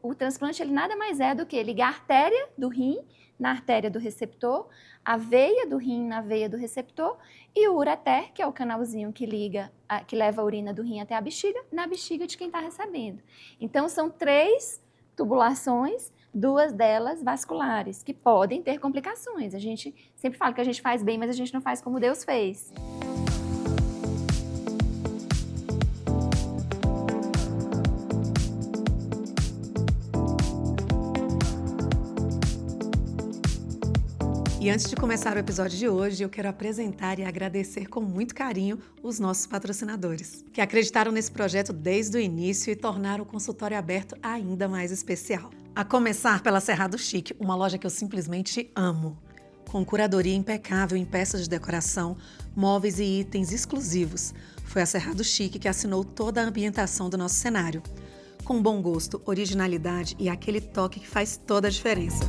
o transplante ele nada mais é do que ligar a artéria do rim na artéria do receptor, a veia do rim na veia do receptor e o ureter, que é o canalzinho que liga, que leva a urina do rim até a bexiga, na bexiga de quem está recebendo. Então, são 3 tubulações, 2 delas vasculares, que podem ter complicações. A gente sempre fala que a gente faz bem, mas a gente não faz como Deus fez. E antes de começar o episódio de hoje, eu quero apresentar e agradecer com muito carinho os nossos patrocinadores, que acreditaram nesse projeto desde o início e tornaram o consultório aberto ainda mais especial. A começar pela Cerrado Chic, uma loja que eu simplesmente amo. Com curadoria impecável em peças de decoração, móveis e itens exclusivos. Foi a Cerrado Chic que assinou toda a ambientação do nosso cenário. Com bom gosto, originalidade e aquele toque que faz toda a diferença.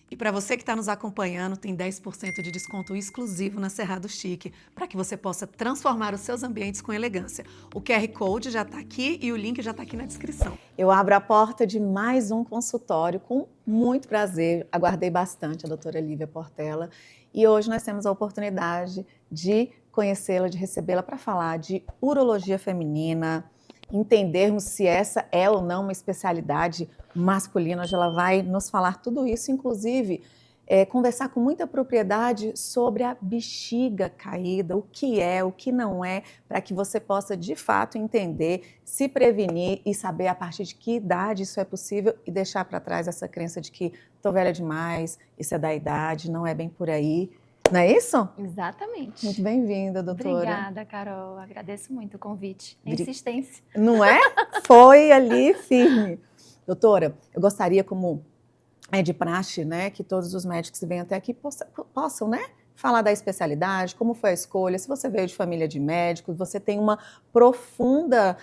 E para você que está nos acompanhando, tem 10% de desconto exclusivo na Cerrado Chic, para que você possa transformar os seus ambientes com elegância. O QR Code já está aqui e o link já está aqui na descrição. Eu abro a porta de mais um consultório com muito prazer. Aguardei bastante a doutora Lívia Portela e hoje nós temos a oportunidade de conhecê-la, de recebê-la para falar de urologia feminina, entendermos se essa é ou não uma especialidade masculina. Hoje ela vai nos falar tudo isso, inclusive conversar com muita propriedade sobre a bexiga caída, o que é, o que não é, para que você possa de fato entender, se prevenir e saber a partir de que idade isso é possível e deixar para trás essa crença de que estou velha demais, isso é da idade, não é bem por aí. Não é isso? Exatamente. Muito bem-vinda, doutora. Obrigada, Carol. Agradeço muito o convite, a insistência. Não é? Foi ali firme. Doutora, eu gostaria, como é de praxe, né, que todos os médicos que vêm até aqui possam, né, falar da especialidade, como foi a escolha, se você veio de família de médicos, você tem uma profunda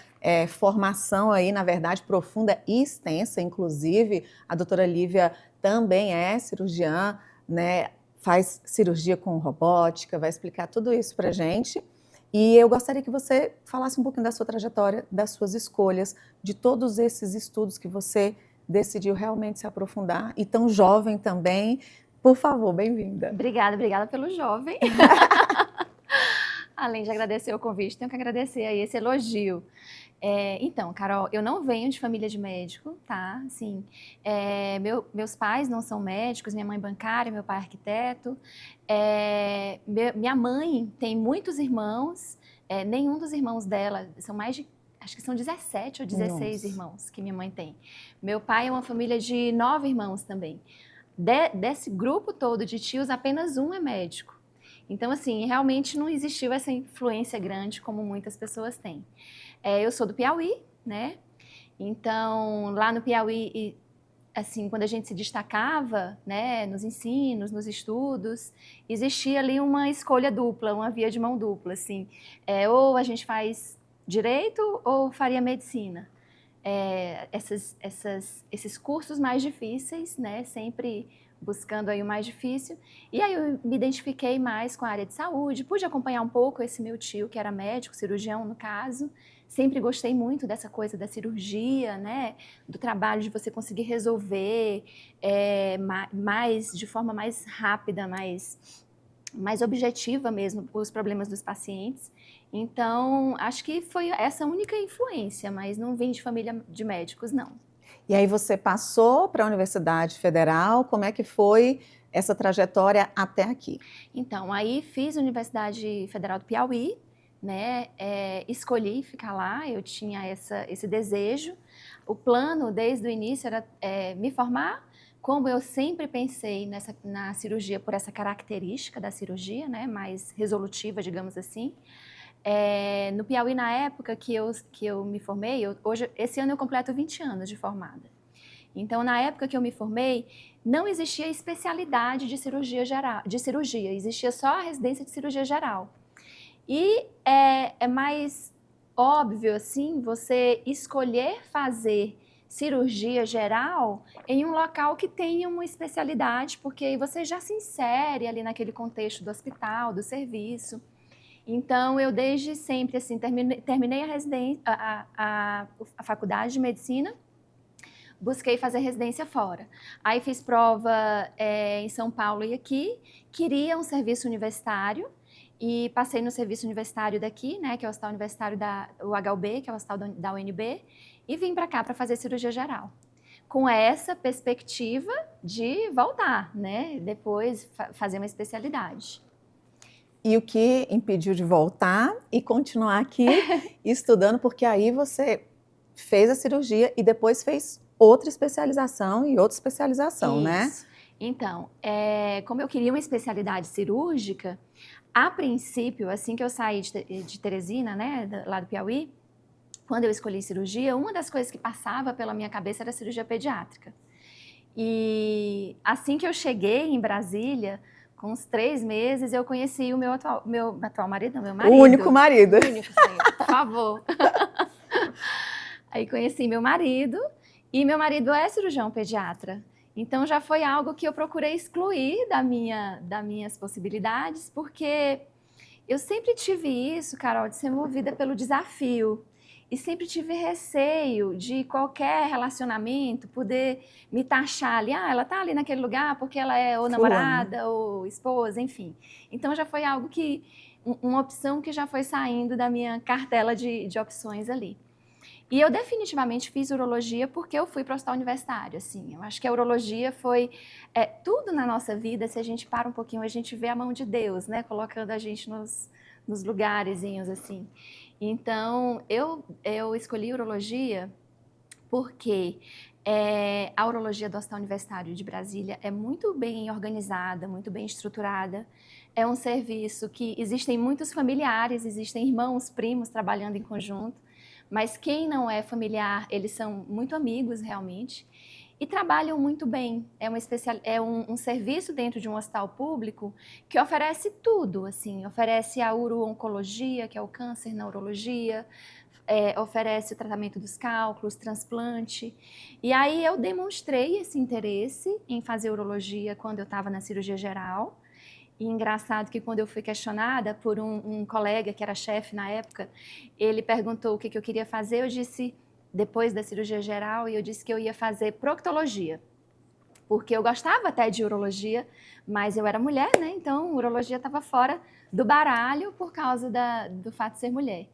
formação aí, na verdade, profunda e extensa, inclusive, a doutora Lívia também é cirurgiã, né, faz cirurgia com robótica, vai explicar tudo isso pra gente. E eu gostaria que você falasse um pouquinho da sua trajetória, das suas escolhas, de todos esses estudos que você decidiu realmente se aprofundar, e tão jovem também. Por favor, bem-vinda. Obrigada pelo jovem. Além de agradecer o convite, tenho que agradecer aí esse elogio. Então, Carol, eu não venho de família de médico, tá? Assim, meus pais não são médicos, minha mãe bancária, meu pai arquiteto. Minha mãe tem muitos irmãos, nenhum dos irmãos dela, são mais de, acho que são 17 ou 16 irmãos que minha mãe tem. Meu pai é uma família de 9 irmãos também. Desse grupo todo de tios, apenas um é médico. Então, assim, realmente não existiu essa influência grande como muitas pessoas têm. Eu sou do Piauí, né? Então, lá no Piauí, assim, quando a gente se destacava, né, nos ensinos, nos estudos, existia ali uma escolha dupla, uma via de mão dupla, assim. Ou a gente faz direito ou faria medicina. Esses cursos mais difíceis, né, sempre buscando aí o mais difícil. E aí eu me identifiquei mais com a área de saúde, pude acompanhar um pouco esse meu tio, que era médico, cirurgião no caso. Sempre gostei muito dessa coisa da cirurgia, né, do trabalho de você conseguir resolver de forma mais rápida, mais objetiva mesmo, os problemas dos pacientes. Então, acho que foi essa a única influência, mas não vim de família de médicos, não. E aí você passou para a Universidade Federal, como é que foi essa trajetória até aqui? Então, aí fiz a Universidade Federal do Piauí, né, escolhi ficar lá, eu tinha esse desejo. O plano, desde o início, era me formar. Como eu sempre pensei na cirurgia por essa característica da cirurgia, né, mais resolutiva, digamos assim. No Piauí, na época que eu me formei, esse ano eu completo 20 anos de formada. Então, na época que eu me formei, não existia especialidade de cirurgia geral, existia só a residência de cirurgia geral. E é mais óbvio, assim, você escolher fazer cirurgia geral em um local que tenha uma especialidade, porque aí você já se insere ali naquele contexto do hospital, do serviço. Então, eu desde sempre, assim, terminei a residência, a faculdade de medicina, busquei fazer residência fora. Aí fiz prova em São Paulo e aqui, queria um serviço universitário e passei no serviço universitário daqui, né, que é o Hospital Universitário o HUB, que é o hospital da UNB, e vim para cá para fazer cirurgia geral. Com essa perspectiva de voltar, né, depois fazer uma especialidade. E o que impediu de voltar e continuar aqui estudando, porque aí você fez a cirurgia e depois fez outra especialização e outra especialização, né? Isso. Então, como eu queria uma especialidade cirúrgica, a princípio, assim que eu saí de Teresina, né, lá do Piauí, quando eu escolhi cirurgia, uma das coisas que passava pela minha cabeça era cirurgia pediátrica. E assim que eu cheguei em Brasília, com uns 3 meses, eu conheci o meu atual marido, não, meu marido. O único marido. O único, senhor, por favor. Aí conheci meu marido, e meu marido é cirurgião pediatra. Então já foi algo que eu procurei excluir das minhas possibilidades, porque eu sempre tive isso, Carol, de ser movida pelo desafio. E sempre tive receio de qualquer relacionamento poder me taxar ali. Ah, ela tá ali naquele lugar porque ela é ou namorada ou esposa, enfim. Então já foi algo que, uma opção que já foi saindo da minha cartela de opções ali. E eu definitivamente fiz urologia porque eu fui para o hospital universitário, assim. Eu acho que a urologia foi tudo na nossa vida, se a gente para um pouquinho, a gente vê a mão de Deus, né? Colocando a gente nos lugarzinhos, assim. Então, eu escolhi urologia porque a urologia do Hospital Universitário de Brasília é muito bem organizada, muito bem estruturada. É um serviço que existem muitos familiares, existem irmãos, primos trabalhando em conjunto, mas quem não é familiar, eles são muito amigos realmente e trabalham muito bem. É um serviço dentro de um hospital público que oferece tudo, assim, oferece a uro-oncologia, que é o câncer na urologia, oferece o tratamento dos cálculos, transplante. E aí eu demonstrei esse interesse em fazer urologia quando eu estava na cirurgia geral. E engraçado que quando eu fui questionada por um colega que era chefe na época, ele perguntou o que eu queria fazer, eu disse, depois da cirurgia geral, e eu disse que eu ia fazer proctologia, porque eu gostava até de urologia, mas eu era mulher, né? Então urologia estava fora do baralho por causa do fato de ser mulher.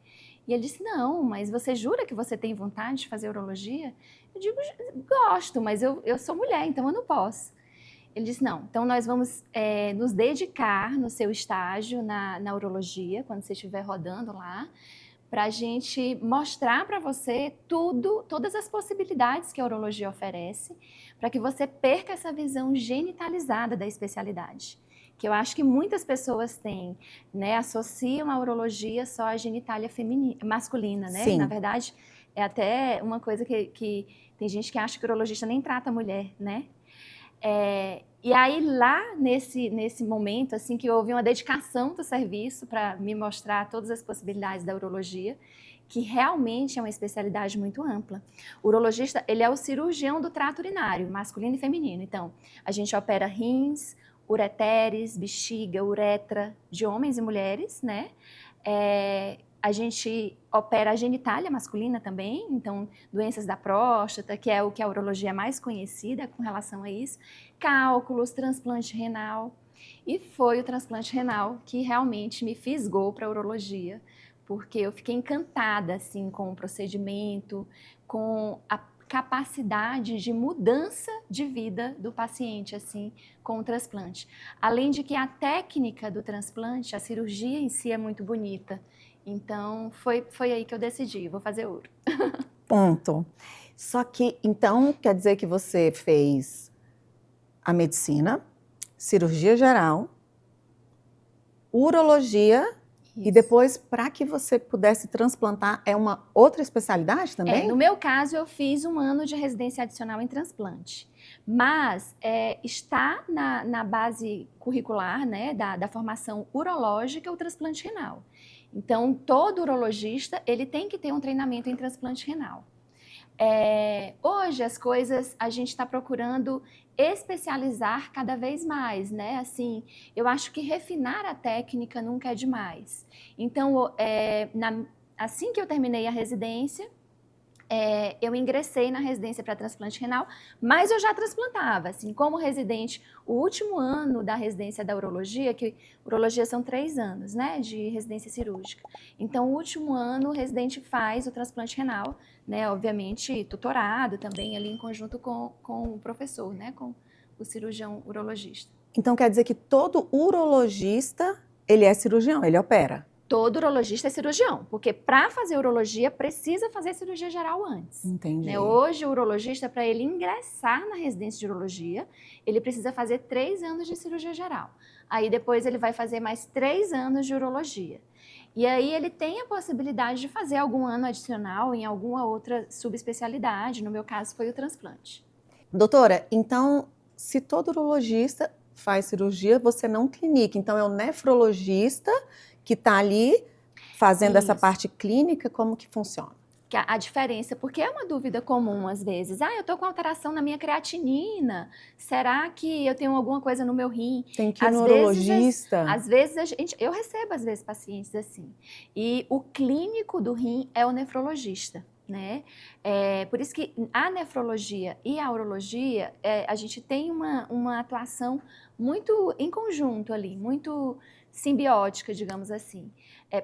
E ele disse, não, mas você jura que você tem vontade de fazer urologia? Eu digo, gosto, mas eu sou mulher, então eu não posso. Ele disse, não, então nós vamos nos dedicar no seu estágio na urologia, quando você estiver rodando lá, para a gente mostrar para você todas as possibilidades que a urologia oferece, para que você perca essa visão genitalizada da especialidade, que eu acho que muitas pessoas têm, né, associam a urologia só à genitália masculina, né? Sim. Na verdade, é até uma coisa que tem gente que acha que o urologista nem trata a mulher, né? E aí lá nesse momento, assim, que houve uma dedicação do serviço para me mostrar todas as possibilidades da urologia, que realmente é uma especialidade muito ampla. O urologista, ele é o cirurgião do trato urinário, masculino e feminino. Então, a gente opera rins, ureteres, bexiga, uretra, de homens e mulheres, né? A gente opera a genitália masculina também, então doenças da próstata, que é o que a urologia é mais conhecida com relação a isso, cálculos, transplante renal. E foi o transplante renal que realmente me fisgou para a urologia, porque eu fiquei encantada assim, com o procedimento, com a capacidade de mudança de vida do paciente assim, com o transplante. Além de que a técnica do transplante, a cirurgia em si é muito bonita. Então, foi aí que eu decidi, vou fazer uro. Ponto. Só que, então, quer dizer que você fez a medicina, cirurgia geral, urologia, e depois, para que você pudesse transplantar, é uma outra especialidade também? No meu caso, eu fiz 1 ano de residência adicional em transplante. Mas está na base curricular, né, da formação urológica o transplante renal. Então, todo urologista, ele tem que ter um treinamento em transplante renal. Hoje as coisas, a gente está procurando especializar cada vez mais, né? Assim, eu acho que refinar a técnica nunca é demais. Então, assim que eu terminei a residência, eu ingressei na residência para transplante renal, mas eu já transplantava, assim, como residente, o último ano da residência da urologia, que urologia são 3 anos, né, de residência cirúrgica. Então, o último ano, o residente faz o transplante renal, né, obviamente, tutorado também ali em conjunto com o professor, né, com o cirurgião urologista. Então quer dizer que todo urologista, ele é cirurgião, ele opera? Todo urologista é cirurgião, porque para fazer urologia precisa fazer cirurgia geral antes. Entendi. Né? Hoje, o urologista, para ele ingressar na residência de urologia, ele precisa fazer 3 anos de cirurgia geral. Aí depois ele vai fazer mais 3 anos de urologia. E aí ele tem a possibilidade de fazer algum ano adicional em alguma outra subespecialidade, no meu caso foi o transplante. Doutora, então, se todo urologista faz cirurgia, você não clinica, então é o nefrologista que está ali fazendo essa parte clínica, como que funciona? A diferença, porque é uma dúvida comum às vezes. Eu estou com alteração na minha creatinina. Será que eu tenho alguma coisa no meu rim? Tem que ir no urologista. Às vezes eu recebo às vezes pacientes assim. E o clínico do rim é o nefrologista, né? Por isso que a nefrologia e a urologia, a gente tem uma atuação muito em conjunto ali, muito simbiótica, digamos assim.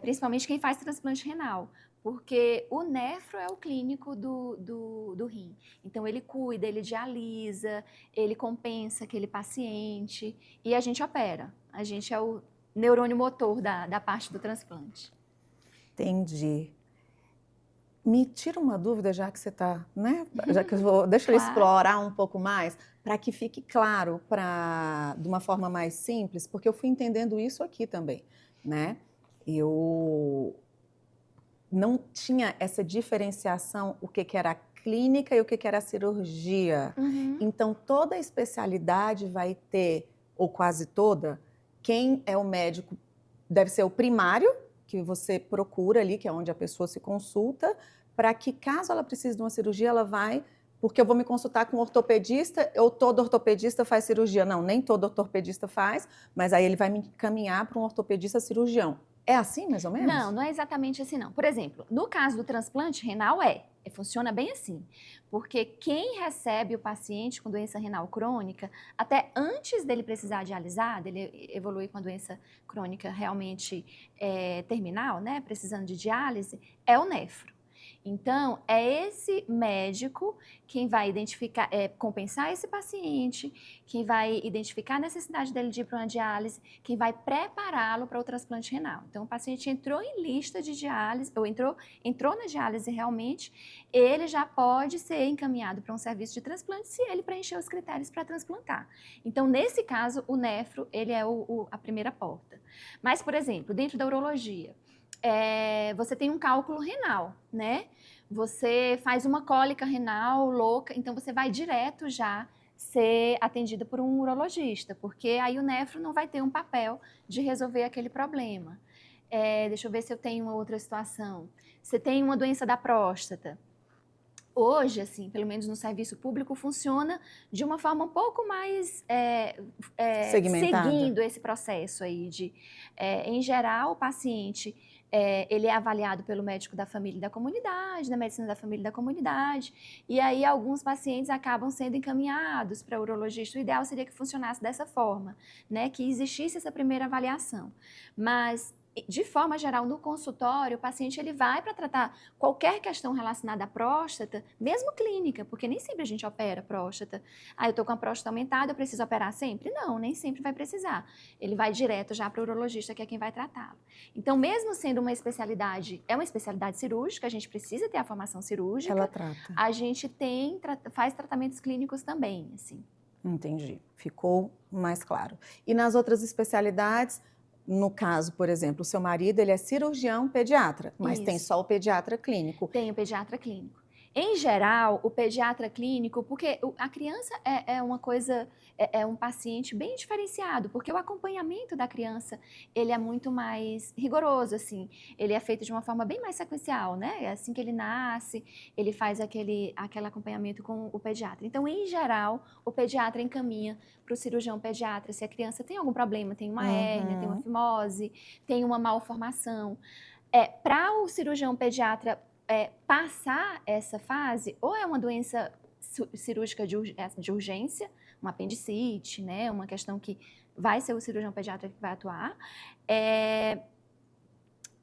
Principalmente quem faz transplante renal. Porque o nefro é o clínico do rim. Então, ele cuida, ele dialisa, ele compensa aquele paciente e a gente opera. A gente é o neurônio motor da parte do transplante. Entendi. Me tira uma dúvida, já que você está, né? Já que deixa eu explorar um pouco mais, para que fique claro, de uma forma mais simples, porque eu fui entendendo isso aqui também, né? Eu não tinha essa diferenciação, o que era a clínica e o que era a cirurgia. Uhum. Então, toda especialidade vai ter, ou quase toda, quem é o médico deve ser o primário, que você procura ali, que é onde a pessoa se consulta, para que caso ela precise de uma cirurgia, ela vai, porque eu vou me consultar com um ortopedista, ou todo ortopedista faz cirurgia. Não, nem todo ortopedista faz, mas aí ele vai me encaminhar para um ortopedista cirurgião. É assim, mais ou menos? Não, não é exatamente assim, não. Por exemplo, no caso do transplante renal, funciona bem assim. Porque quem recebe o paciente com doença renal crônica, até antes dele precisar dialisar, dele evoluir com a doença crônica realmente terminal, né, precisando de diálise, é o nefro. Então, é esse médico quem vai identificar, compensar esse paciente, quem vai identificar a necessidade dele de ir para uma diálise, quem vai prepará-lo para o transplante renal. Então, o paciente entrou em lista de diálise, ou entrou na diálise realmente, ele já pode ser encaminhado para um serviço de transplante se ele preencher os critérios para transplantar. Então, nesse caso, o nefro, ele é a primeira porta. Mas, por exemplo, dentro da urologia, você tem um cálculo renal, né? Você faz uma cólica renal louca, então você vai direto já ser atendida por um urologista, porque aí o nefro não vai ter um papel de resolver aquele problema. Deixa eu ver se eu tenho uma outra situação. Você tem uma doença da próstata. Hoje, assim, pelo menos no serviço público, funciona de uma forma um pouco mais segmentada, seguindo esse processo aí em geral, o paciente ele é avaliado pelo médico da família e da comunidade, da medicina da família e da comunidade, e aí alguns pacientes acabam sendo encaminhados para o urologista. O ideal seria que funcionasse dessa forma, né, que existisse essa primeira avaliação. Mas de forma geral, no consultório, o paciente ele vai para tratar qualquer questão relacionada à próstata, mesmo clínica, porque nem sempre a gente opera próstata. Eu estou com a próstata aumentada, eu preciso operar sempre? Não, nem sempre vai precisar. Ele vai direto já para o urologista, que é quem vai tratá-lo. Então, mesmo sendo uma especialidade, é uma especialidade cirúrgica, a gente precisa ter a formação cirúrgica. Ela trata. A gente faz tratamentos clínicos também, assim. Entendi. Ficou mais claro. E nas outras especialidades, no caso, por exemplo, o seu marido, ele é cirurgião pediatra, mas Isso. tem só o pediatra clínico. Tem o pediatra clínico. Em geral, o pediatra clínico, porque a criança é uma coisa, é um paciente bem diferenciado, porque o acompanhamento da criança, ele é muito mais rigoroso, assim, ele é feito de uma forma bem mais sequencial, né? Assim que ele nasce, ele faz aquele acompanhamento com o pediatra. Então, em geral, o pediatra encaminha para o cirurgião pediatra se a criança tem algum problema, tem uma hérnia, tem uma fimose, tem uma malformação. Para o cirurgião pediatra passar essa fase, ou é uma doença cirúrgica de urgência, uma apendicite, né, uma questão que vai ser o cirurgião pediatra que vai atuar,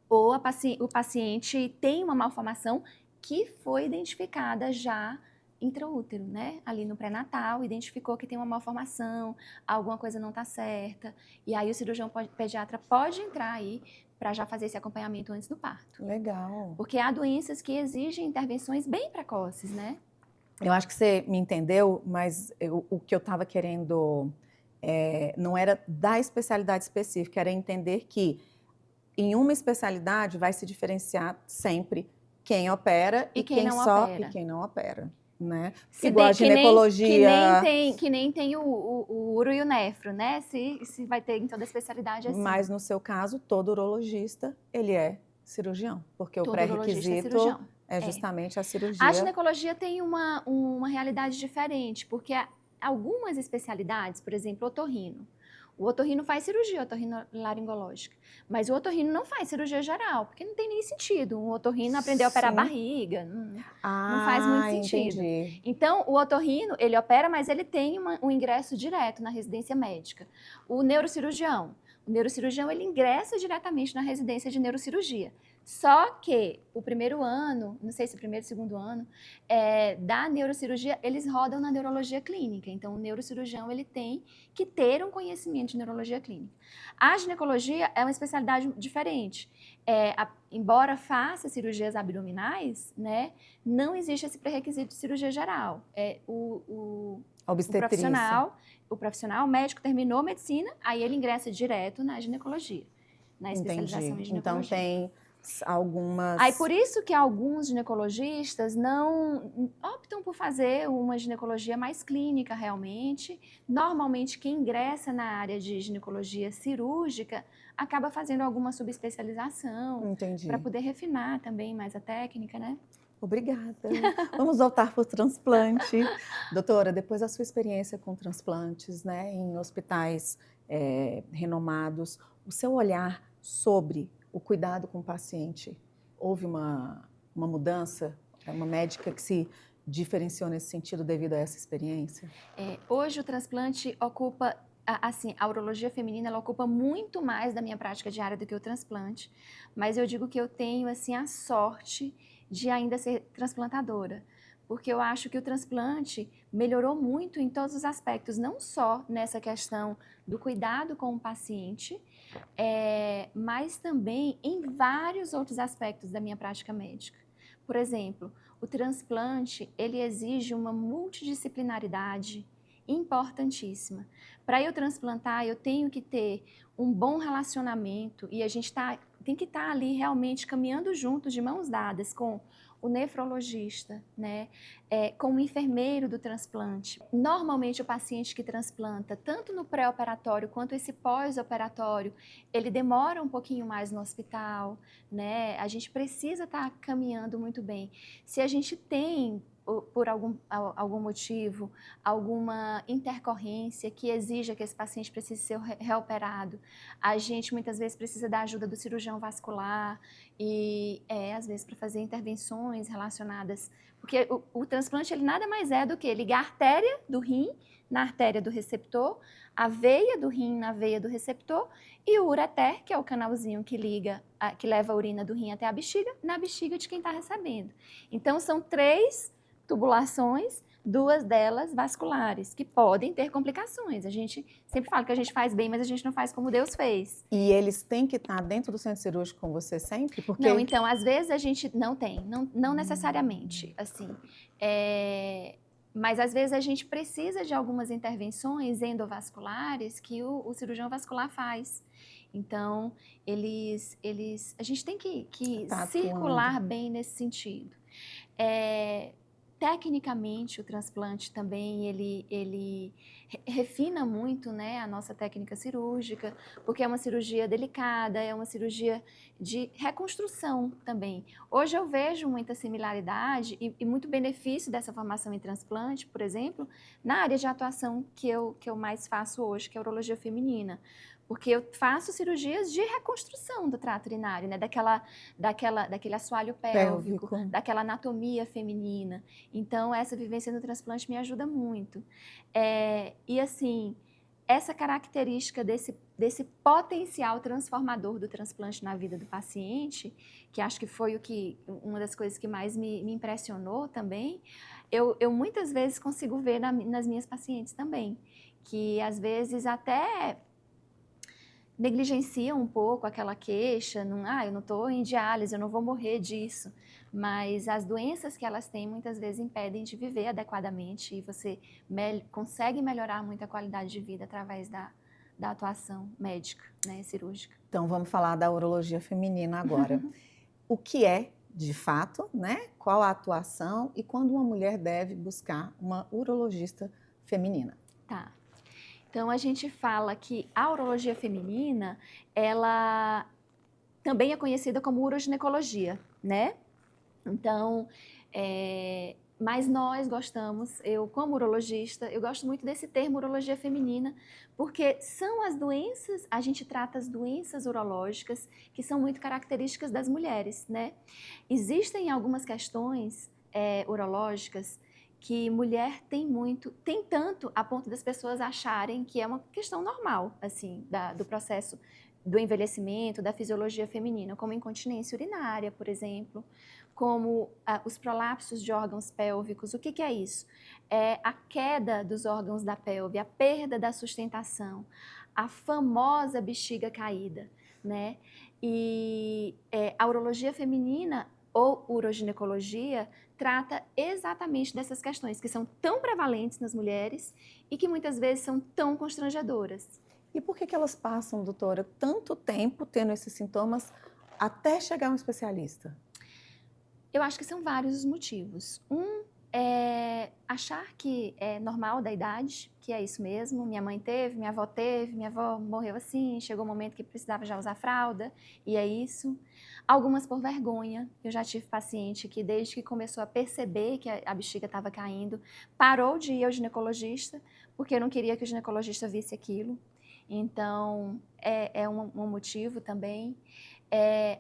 ou o paciente tem uma malformação que foi identificada já intraútero, né? Ali no pré-natal, identificou que tem uma malformação, alguma coisa não está certa, e aí o cirurgião pediatra pode entrar aí para já fazer esse acompanhamento antes do parto. Legal. Porque há doenças que exigem intervenções bem precoces, né? Eu acho que você me entendeu, mas o que eu estava querendo não era da especialidade específica, era entender que em uma especialidade vai se diferenciar sempre quem opera e quem não opera. Né? Igual a ginecologia. Que nem tem o uro e o nefro, né? Se vai ter em toda a especialidade assim. Mas no seu caso, todo urologista, ele é cirurgião, porque todo o pré-requisito é justamente a cirurgia. A ginecologia tem uma realidade diferente, porque algumas especialidades, por exemplo, otorrino. O otorrino faz cirurgia otorrinolaringológica, mas o otorrino não faz cirurgia geral, porque não tem nem sentido. Um otorrino aprender a operar barriga, não faz muito sentido. Entendi. Então, o otorrino, ele opera, mas ele tem um ingresso direto na residência médica. O neurocirurgião, ele ingressa diretamente na residência de neurocirurgia. Só que o primeiro ano, não sei se o primeiro, segundo ano, da neurocirurgia, eles rodam na neurologia clínica. Então, o neurocirurgião, ele tem que ter um conhecimento de neurologia clínica. A ginecologia é uma especialidade diferente. Embora faça cirurgias abdominais, né, não existe esse pré-requisito de cirurgia geral. O profissional, o médico terminou medicina, aí ele ingressa direto na ginecologia, na especialização em ginecologia. Então, tem algumas... Aí por isso que alguns ginecologistas não optam por fazer uma ginecologia mais clínica realmente. Normalmente quem ingressa na área de ginecologia cirúrgica acaba fazendo alguma subespecialização para poder refinar também mais a técnica, né? Obrigada. Vamos voltar para o transplante. Doutora, depois da sua experiência com transplantes, né, em hospitais renomados, o seu olhar sobre o cuidado com o paciente, houve uma mudança? É uma médica que se diferenciou nesse sentido devido a essa experiência? Hoje o transplante ocupa, assim, a urologia feminina, ela ocupa muito mais da minha prática diária do que o transplante, mas eu digo que eu tenho, assim, a sorte de ainda ser transplantadora, porque eu acho que o transplante melhorou muito em todos os aspectos, não só nessa questão do cuidado com o paciente, mas também em vários outros aspectos da minha prática médica. Por exemplo, o transplante, ele exige uma multidisciplinaridade importantíssima. Para eu transplantar, eu tenho que ter um bom relacionamento e a gente tem que estar ali realmente caminhando juntos, de mãos dadas, com o nefrologista, né, com o enfermeiro do transplante. Normalmente o paciente que transplanta, tanto no pré-operatório quanto esse pós-operatório, ele demora um pouquinho mais no hospital, né? A gente precisa estar caminhando muito bem. Se a gente tem, por algum motivo, alguma intercorrência que exija que esse paciente precise ser reoperado, a gente muitas vezes precisa da ajuda do cirurgião vascular e, às vezes, para fazer intervenções relacionadas, porque o transplante, ele nada mais é do que ligar a artéria do rim na artéria do receptor, a veia do rim na veia do receptor e o ureter, que é o canalzinho que leva a urina do rim até a bexiga, na bexiga de quem está recebendo. Então, são 3 tubulações, 2 delas vasculares, que podem ter complicações. A gente sempre fala que a gente faz bem, mas a gente não faz como Deus fez. E eles têm que estar dentro do centro cirúrgico com você sempre? Porque... Não, então, às vezes a gente não necessariamente, assim. Mas às vezes a gente precisa de algumas intervenções endovasculares que o cirurgião vascular faz. Então, a gente tem que circular bem nesse sentido. tecnicamente, o transplante também, ele refina muito, né, a nossa técnica cirúrgica, porque é uma cirurgia delicada, é uma cirurgia de reconstrução também. Hoje eu vejo muita similaridade e muito benefício dessa formação em transplante, por exemplo, na área de atuação que eu mais faço hoje, que é a urologia feminina. Porque eu faço cirurgias de reconstrução do trato urinário, né? Daquele assoalho pélvico, daquela anatomia feminina. Então, essa vivência no transplante me ajuda muito. E assim, essa característica desse potencial transformador do transplante na vida do paciente, que acho que foi uma das coisas que mais me impressionou também, eu muitas vezes consigo ver nas minhas pacientes também, que às vezes até negligenciam um pouco aquela queixa, eu não estou em diálise, eu não vou morrer disso. Mas as doenças que elas têm muitas vezes impedem de viver adequadamente e você consegue melhorar muito a qualidade de vida através da atuação médica, né, cirúrgica. Então vamos falar da urologia feminina agora. O que é, de fato, né? Qual a atuação e quando uma mulher deve buscar uma urologista feminina? Tá. Então, a gente fala que a urologia feminina, ela também é conhecida como uroginecologia, né? Então, mas nós gostamos, eu como urologista, eu gosto muito desse termo urologia feminina, porque são as doenças, a gente trata as doenças urológicas que são muito características das mulheres, né? Existem algumas questões urológicas que mulher tem tanto a ponto das pessoas acharem que é uma questão normal, assim, do processo do envelhecimento, da fisiologia feminina, como incontinência urinária, por exemplo, como os prolapsos de órgãos pélvicos. O que é isso? É a queda dos órgãos da pelve, a perda da sustentação, a famosa bexiga caída, né? E a urologia feminina ou uroginecologia trata exatamente dessas questões que são tão prevalentes nas mulheres e que muitas vezes são tão constrangedoras. E por que elas passam, doutora, tanto tempo tendo esses sintomas até chegar a um especialista? Eu acho que são vários os motivos. Um é achar que é normal da idade, que é isso mesmo. Minha mãe teve, minha avó morreu assim, chegou um momento que precisava já usar fralda, e é isso. Algumas por vergonha. Eu já tive paciente que desde que começou a perceber que a bexiga estava caindo, parou de ir ao ginecologista, porque eu não queria que o ginecologista visse aquilo. Então, é um motivo também.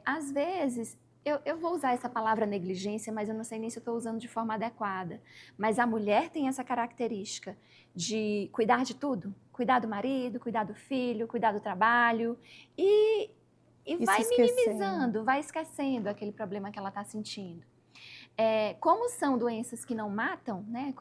Às vezes, eu vou usar essa palavra negligência, mas eu não sei nem se eu estou usando de forma adequada. Mas a mulher tem essa característica de cuidar de tudo. Cuidar do marido, cuidar do filho, cuidar do trabalho. E vai minimizando, vai esquecendo aquele problema que ela está sentindo. Como são doenças que não matam, né?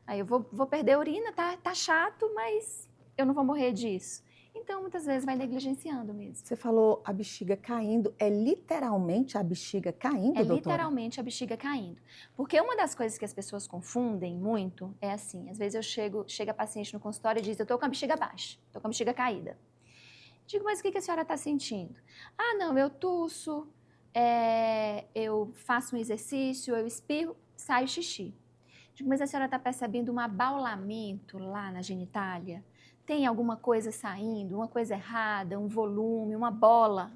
Aí eu vou perder a urina, tá chato, mas eu não vou morrer disso. Então, muitas vezes vai negligenciando mesmo. Você falou a bexiga caindo, é literalmente a bexiga caindo, doutora? É literalmente a bexiga caindo. Porque uma das coisas que as pessoas confundem muito é assim, às vezes chega a paciente no consultório e diz, eu tô com a bexiga baixa, tô com a bexiga caída. Digo, mas o que a senhora está sentindo? Ah, não, eu tuço, eu faço um exercício, eu espirro, saio xixi. Digo, mas a senhora está percebendo um abaulamento lá na genitália? Tem alguma coisa saindo, uma coisa errada, um volume, uma bola?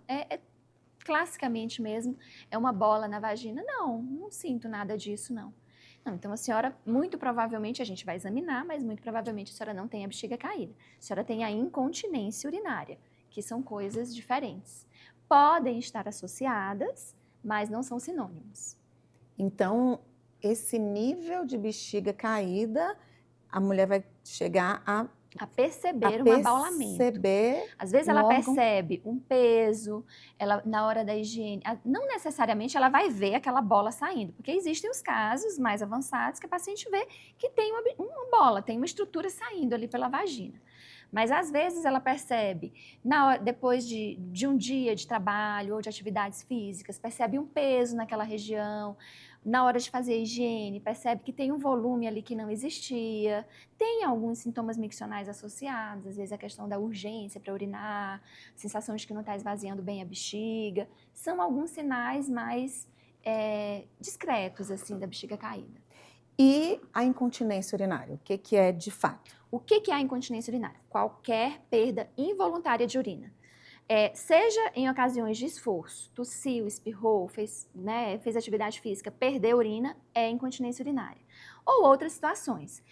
Classicamente mesmo, é uma bola na vagina. Não sinto nada disso, não. Então a senhora, muito provavelmente, a gente vai examinar, mas muito provavelmente a senhora não tem a bexiga caída. A senhora tem a incontinência urinária, que são coisas diferentes. Podem estar associadas, mas não são sinônimos. Então, esse nível de bexiga caída, a mulher vai chegar a perceber um abaulamento. Às vezes ela percebe um peso, na hora da higiene, não necessariamente ela vai ver aquela bola saindo, porque existem os casos mais avançados que a paciente vê que tem uma bola, tem uma estrutura saindo ali pela vagina. Mas às vezes ela percebe, depois de um dia de trabalho ou de atividades físicas, percebe um peso naquela região, na hora de fazer a higiene, percebe que tem um volume ali que não existia, tem alguns sintomas miccionais associados, às vezes a questão da urgência para urinar, sensação de que não está esvaziando bem a bexiga, são alguns sinais mais discretos assim da bexiga caída. E a incontinência urinária, o que é de fato? O que é a incontinência urinária? Qualquer perda involuntária de urina. Seja em ocasiões de esforço, tossiu, espirrou, fez atividade física, perdeu urina, é incontinência urinária. Ou outras situações.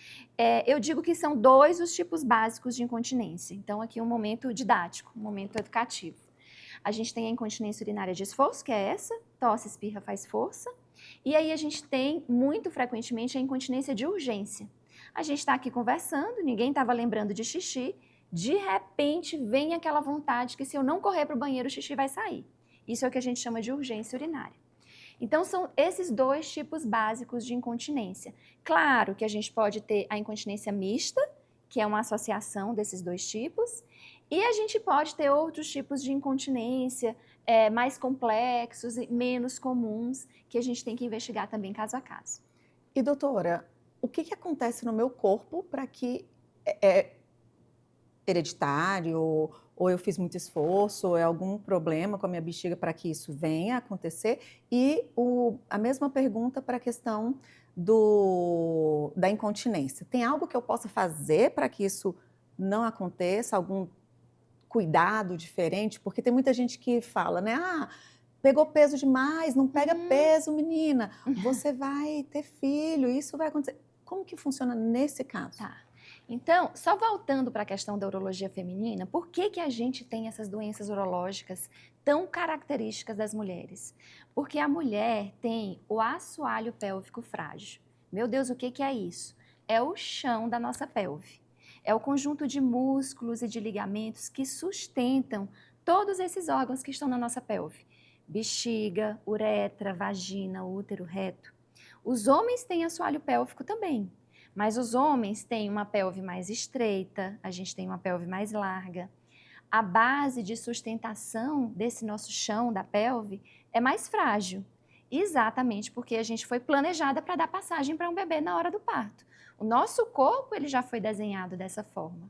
Eu digo que são 2 os tipos básicos de incontinência. Então, aqui um momento didático, um momento educativo. A gente tem a incontinência urinária de esforço, que é essa, tosse, espirra, faz força. E aí a gente tem, muito frequentemente, a incontinência de urgência. A gente está aqui conversando, ninguém estava lembrando de xixi, de repente vem aquela vontade que se eu não correr para o banheiro, o xixi vai sair. Isso é o que a gente chama de urgência urinária. Então, são esses 2 tipos básicos de incontinência. Claro que a gente pode ter a incontinência mista, que é uma associação desses 2 tipos, e a gente pode ter outros tipos de incontinência mais complexos e menos comuns, que a gente tem que investigar também caso a caso. E doutora, o que acontece no meu corpo para que hereditário, ou eu fiz muito esforço, ou é algum problema com a minha bexiga para que isso venha a acontecer? E a mesma pergunta para a questão da incontinência. Tem algo que eu possa fazer para que isso não aconteça? Algum cuidado diferente? Porque tem muita gente que fala, né? Pegou peso demais, não pega peso, menina. Você vai ter filho, isso vai acontecer. Como que funciona nesse caso? Tá. Então, só voltando para a questão da urologia feminina, por que a gente tem essas doenças urológicas tão características das mulheres? Porque a mulher tem o assoalho pélvico frágil. Meu Deus, o que é isso? É o chão da nossa pelve. É o conjunto de músculos e de ligamentos que sustentam todos esses órgãos que estão na nossa pelve. Bexiga, uretra, vagina, útero, reto. Os homens têm assoalho pélvico também. Mas os homens têm uma pelve mais estreita, a gente tem uma pelve mais larga. A base de sustentação desse nosso chão da pelve é mais frágil, exatamente porque a gente foi planejada para dar passagem para um bebê na hora do parto. O nosso corpo ele já foi desenhado dessa forma.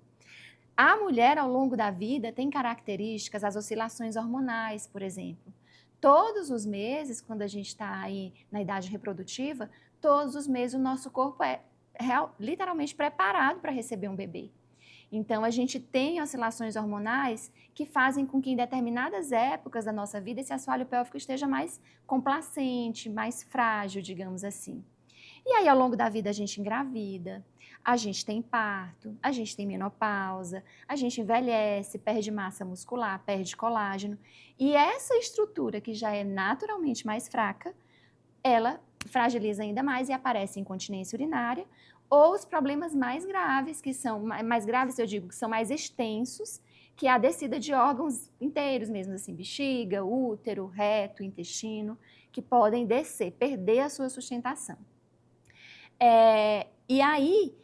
A mulher, ao longo da vida, tem características, as oscilações hormonais, por exemplo. Todos os meses, quando a gente está aí na idade reprodutiva, todos os meses o nosso corpo é literalmente preparado para receber um bebê. Então, a gente tem oscilações hormonais que fazem com que em determinadas épocas da nossa vida esse assoalho pélvico esteja mais complacente, mais frágil, digamos assim. E aí, ao longo da vida, a gente engravida, a gente tem parto, a gente tem menopausa, a gente envelhece, perde massa muscular, perde colágeno. E essa estrutura, que já é naturalmente mais fraca, ela fragiliza ainda mais e aparece incontinência urinária, ou os problemas mais graves, que são mais graves, eu digo, que são mais extensos, que é a descida de órgãos inteiros mesmo, assim, bexiga, útero, reto, intestino, que podem descer, perder a sua sustentação. E aí,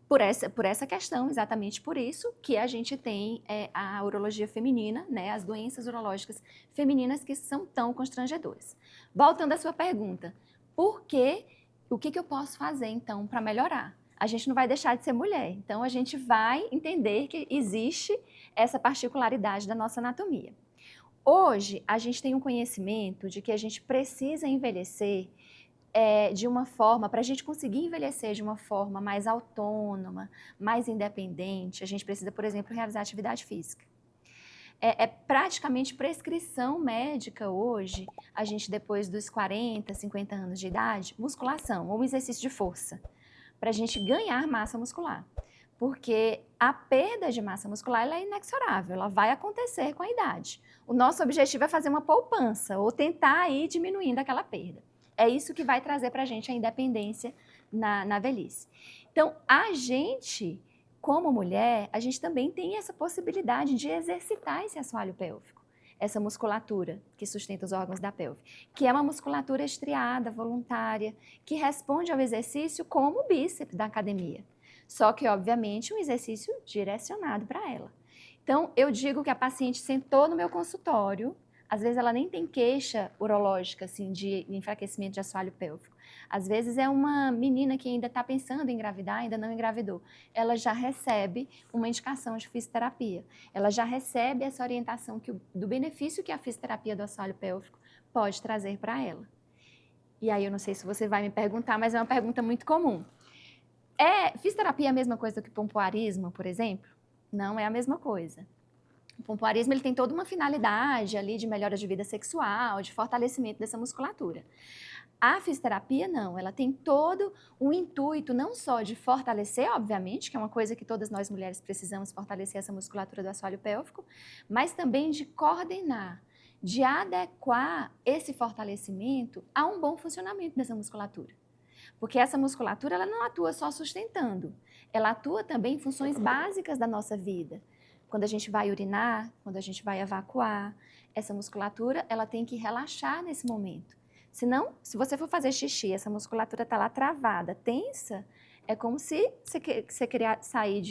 por essa questão, exatamente por isso, que a gente tem a urologia feminina, né, as doenças urológicas femininas que são tão constrangedoras. Voltando à sua pergunta, o que eu posso fazer, então, para melhorar? A gente não vai deixar de ser mulher, então a gente vai entender que existe essa particularidade da nossa anatomia. Hoje, a gente tem um conhecimento de que a gente precisa envelhecer de uma forma, para a gente conseguir envelhecer de uma forma mais autônoma, mais independente, a gente precisa, por exemplo, realizar atividade física. É praticamente prescrição médica hoje, a gente depois dos 40, 50 anos de idade, musculação ou exercício de força, para a gente ganhar massa muscular. Porque a perda de massa muscular ela é inexorável, ela vai acontecer com a idade. O nosso objetivo é fazer uma poupança ou tentar ir diminuindo aquela perda. É isso que vai trazer para a gente a independência na velhice. Então, a gente, como mulher, a gente também tem essa possibilidade de exercitar esse assoalho pélvico, essa musculatura que sustenta os órgãos da pelve, que é uma musculatura estriada, voluntária, que responde ao exercício como o bíceps da academia. Só que, obviamente, um exercício direcionado para ela. Então, eu digo que a paciente sentou no meu consultório, às vezes ela nem tem queixa urológica, assim, de enfraquecimento de assoalho pélvico. Às vezes é uma menina que ainda está pensando em engravidar, ainda não engravidou. Ela já recebe uma indicação de fisioterapia. Ela já recebe essa orientação do benefício que a fisioterapia do assoalho pélvico pode trazer para ela. E aí eu não sei se você vai me perguntar, mas é uma pergunta muito comum. Fisioterapia é a mesma coisa que pompoarismo, por exemplo? Não é a mesma coisa. O pompoarismo ele tem toda uma finalidade ali de melhora de vida sexual, de fortalecimento dessa musculatura. A fisioterapia não, ela tem todo o intuito não só de fortalecer, obviamente, que é uma coisa que todas nós mulheres precisamos fortalecer essa musculatura do assoalho pélvico, mas também de coordenar, de adequar esse fortalecimento a um bom funcionamento dessa musculatura. Porque essa musculatura ela não atua só sustentando, ela atua também em funções básicas da nossa vida. Quando a gente vai urinar, quando a gente vai evacuar, essa musculatura ela tem que relaxar nesse momento. Senão, se você for fazer xixi, essa musculatura está lá travada, tensa, é como se você queria sair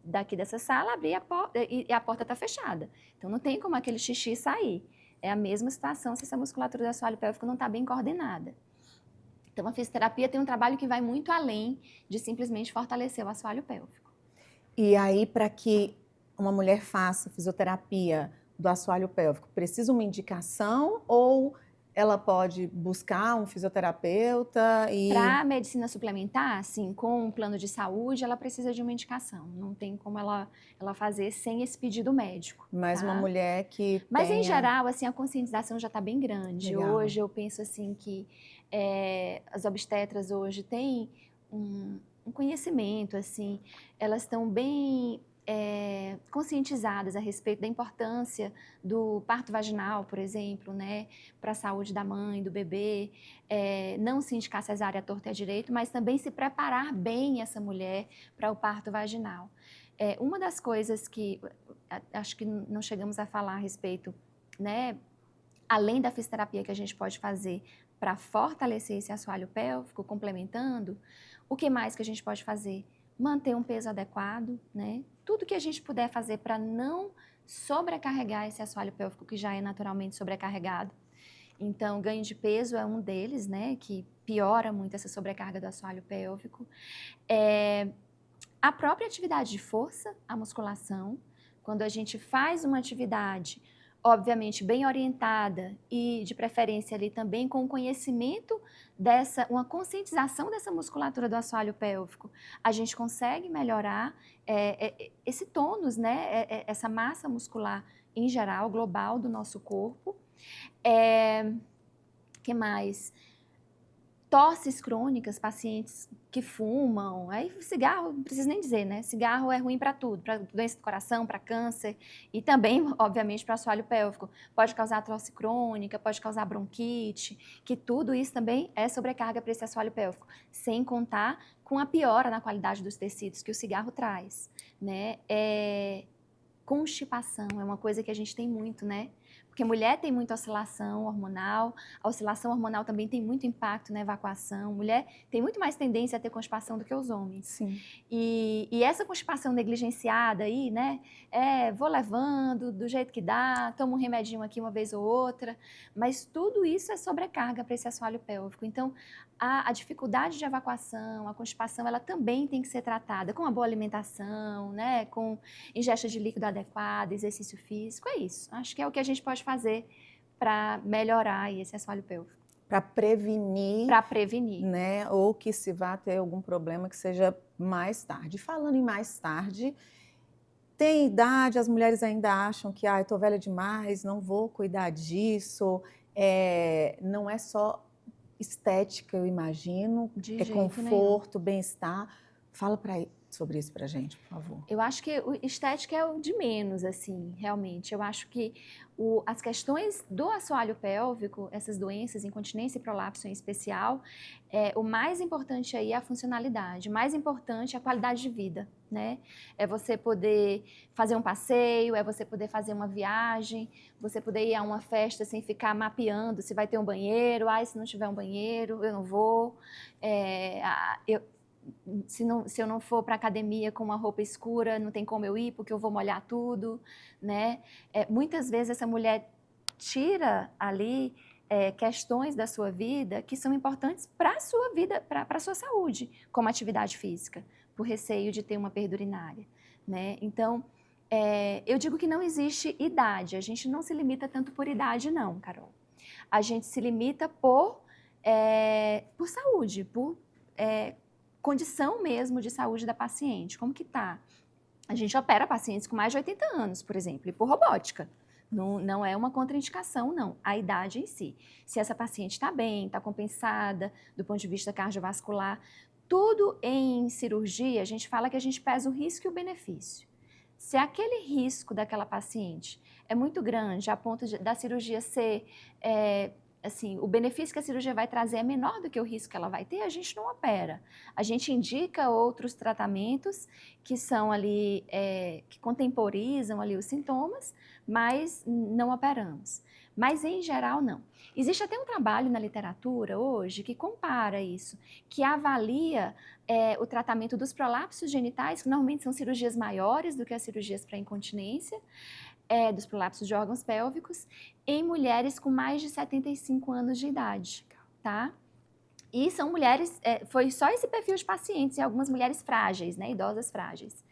daqui dessa sala, abrir a porta e a porta está fechada. Então não tem como aquele xixi sair. É a mesma situação se essa musculatura do assoalho pélvico não está bem coordenada. Então, a fisioterapia tem um trabalho que vai muito além de simplesmente fortalecer o assoalho pélvico. E aí, para que uma mulher faça fisioterapia do assoalho pélvico, precisa uma indicação ou ela pode buscar um fisioterapeuta e... Para a medicina suplementar, assim, com um plano de saúde, ela precisa de uma indicação. Não tem como ela fazer sem esse pedido médico. Mas tá? uma mulher que Mas, tenha... em geral, assim, a conscientização já está bem grande. Legal. Hoje, eu penso, assim, que as obstetras hoje têm um conhecimento, assim, elas estão bem conscientizadas a respeito da importância do parto vaginal, por exemplo, né, para a saúde da mãe, do bebê, não se indicar cesárea à torta e à direito, mas também se preparar bem essa mulher para o parto vaginal. Uma das coisas que acho que não chegamos a falar a respeito, né, além da fisioterapia que a gente pode fazer para fortalecer esse assoalho pélvico, complementando, o que mais que a gente pode fazer? Manter um peso adequado, né? Tudo que a gente puder fazer para não sobrecarregar esse assoalho pélvico que já é naturalmente sobrecarregado. Então, ganho de peso é um deles, né? Que piora muito essa sobrecarga do assoalho pélvico. A própria atividade de força, a musculação, quando a gente faz uma atividade obviamente bem orientada e de preferência ali também com conhecimento uma conscientização dessa musculatura do assoalho pélvico, a gente consegue melhorar esse tônus, né, essa massa muscular em geral, global do nosso corpo. Que mais? Tosses crônicas, pacientes que fumam, aí cigarro, não preciso nem dizer, né? Cigarro é ruim para tudo, para doença do coração, para câncer e também, obviamente, para o assoalho pélvico. Pode causar tosse crônica, pode causar bronquite, que tudo isso também é sobrecarga para esse assoalho pélvico, sem contar com a piora na qualidade dos tecidos que o cigarro traz, né? Constipação é uma coisa que a gente tem muito, né? Porque mulher tem muita oscilação hormonal, a oscilação hormonal também tem muito impacto na evacuação. Mulher tem muito mais tendência a ter constipação do que os homens. Sim. E essa constipação negligenciada aí, né? Vou levando do jeito que dá, tomo um remedinho aqui uma vez ou outra, mas tudo isso é sobrecarga para esse assoalho pélvico. Então, a dificuldade de evacuação, a constipação, ela também tem que ser tratada com uma boa alimentação, né? Com ingesta de líquido adequado, exercício físico, é isso. Acho que é o que a gente pode fazer para melhorar esse assoalho pélvico. Para prevenir. Para prevenir. Né? Ou que se vá ter algum problema que seja mais tarde. Falando em mais tarde, tem idade, as mulheres ainda acham que estou velha demais, não vou cuidar disso. Não é só estética, eu imagino. De jeito conforto, bem-estar. Fala sobre isso pra gente, por favor. Eu acho que o estética é o de menos, assim, realmente. Eu acho que as questões do assoalho pélvico, essas doenças, incontinência e prolapso em especial, o mais importante aí é a funcionalidade, o mais importante é a qualidade de vida, né? É você poder fazer um passeio, é você poder fazer uma viagem, você poder ir a uma festa sem ficar mapeando se vai ter um banheiro, se não tiver um banheiro, eu não vou. Se eu não for para a academia com uma roupa escura, não tem como eu ir porque eu vou molhar tudo, né? Muitas vezes essa mulher tira ali questões da sua vida que são importantes para a sua vida, para a sua saúde, como atividade física, por receio de ter uma perda urinária, né? Então, eu digo que não existe idade, a gente não se limita tanto por idade não, Carol. A gente se limita por por saúde, por condição mesmo de saúde da paciente. Como que tá? A gente opera pacientes com mais de 80 anos, por exemplo, e por robótica. Não é uma contraindicação, não, a idade em si. Se essa paciente está bem, está compensada do ponto de vista cardiovascular, tudo em cirurgia, a gente fala que a gente pesa o risco e o benefício. Se aquele risco daquela paciente é muito grande, a ponto da cirurgia ser, assim, o benefício que a cirurgia vai trazer é menor do que o risco que ela vai ter, a gente não opera. A gente indica outros tratamentos que são ali, que contemporizam ali os sintomas, mas não operamos. Mas, em geral, não. Existe até um trabalho na literatura hoje que compara isso, que avalia o tratamento dos prolapsos genitais, que normalmente são cirurgias maiores do que as cirurgias para incontinência, dos prolapsos de órgãos pélvicos, em mulheres com mais de 75 anos de idade, tá? E são mulheres, foi só esse perfil de pacientes, e algumas mulheres frágeis, né, idosas frágeis.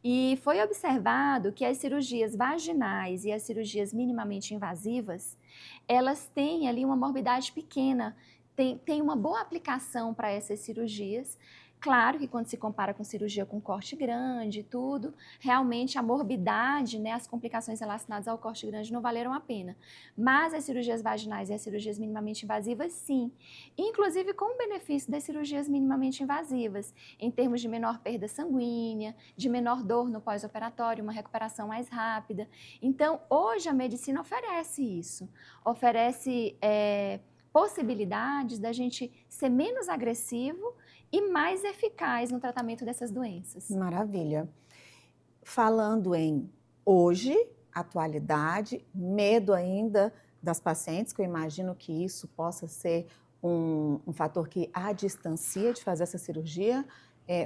E foi observado que as cirurgias vaginais e as cirurgias minimamente invasivas, elas têm ali uma morbidade pequena, tem uma boa aplicação para essas cirurgias. Claro que quando se compara com cirurgia com corte grande e tudo, realmente a morbidade, né, as complicações relacionadas ao corte grande não valeram a pena. Mas as cirurgias vaginais e as cirurgias minimamente invasivas, sim. Inclusive com o benefício das cirurgias minimamente invasivas, em termos de menor perda sanguínea, de menor dor no pós-operatório, uma recuperação mais rápida. Então, hoje a medicina oferece isso, oferece possibilidades da gente ser menos agressivo e mais eficaz no tratamento dessas doenças. Maravilha. Falando em hoje, atualidade, medo ainda das pacientes, que eu imagino que isso possa ser um fator que a distancia de fazer essa cirurgia.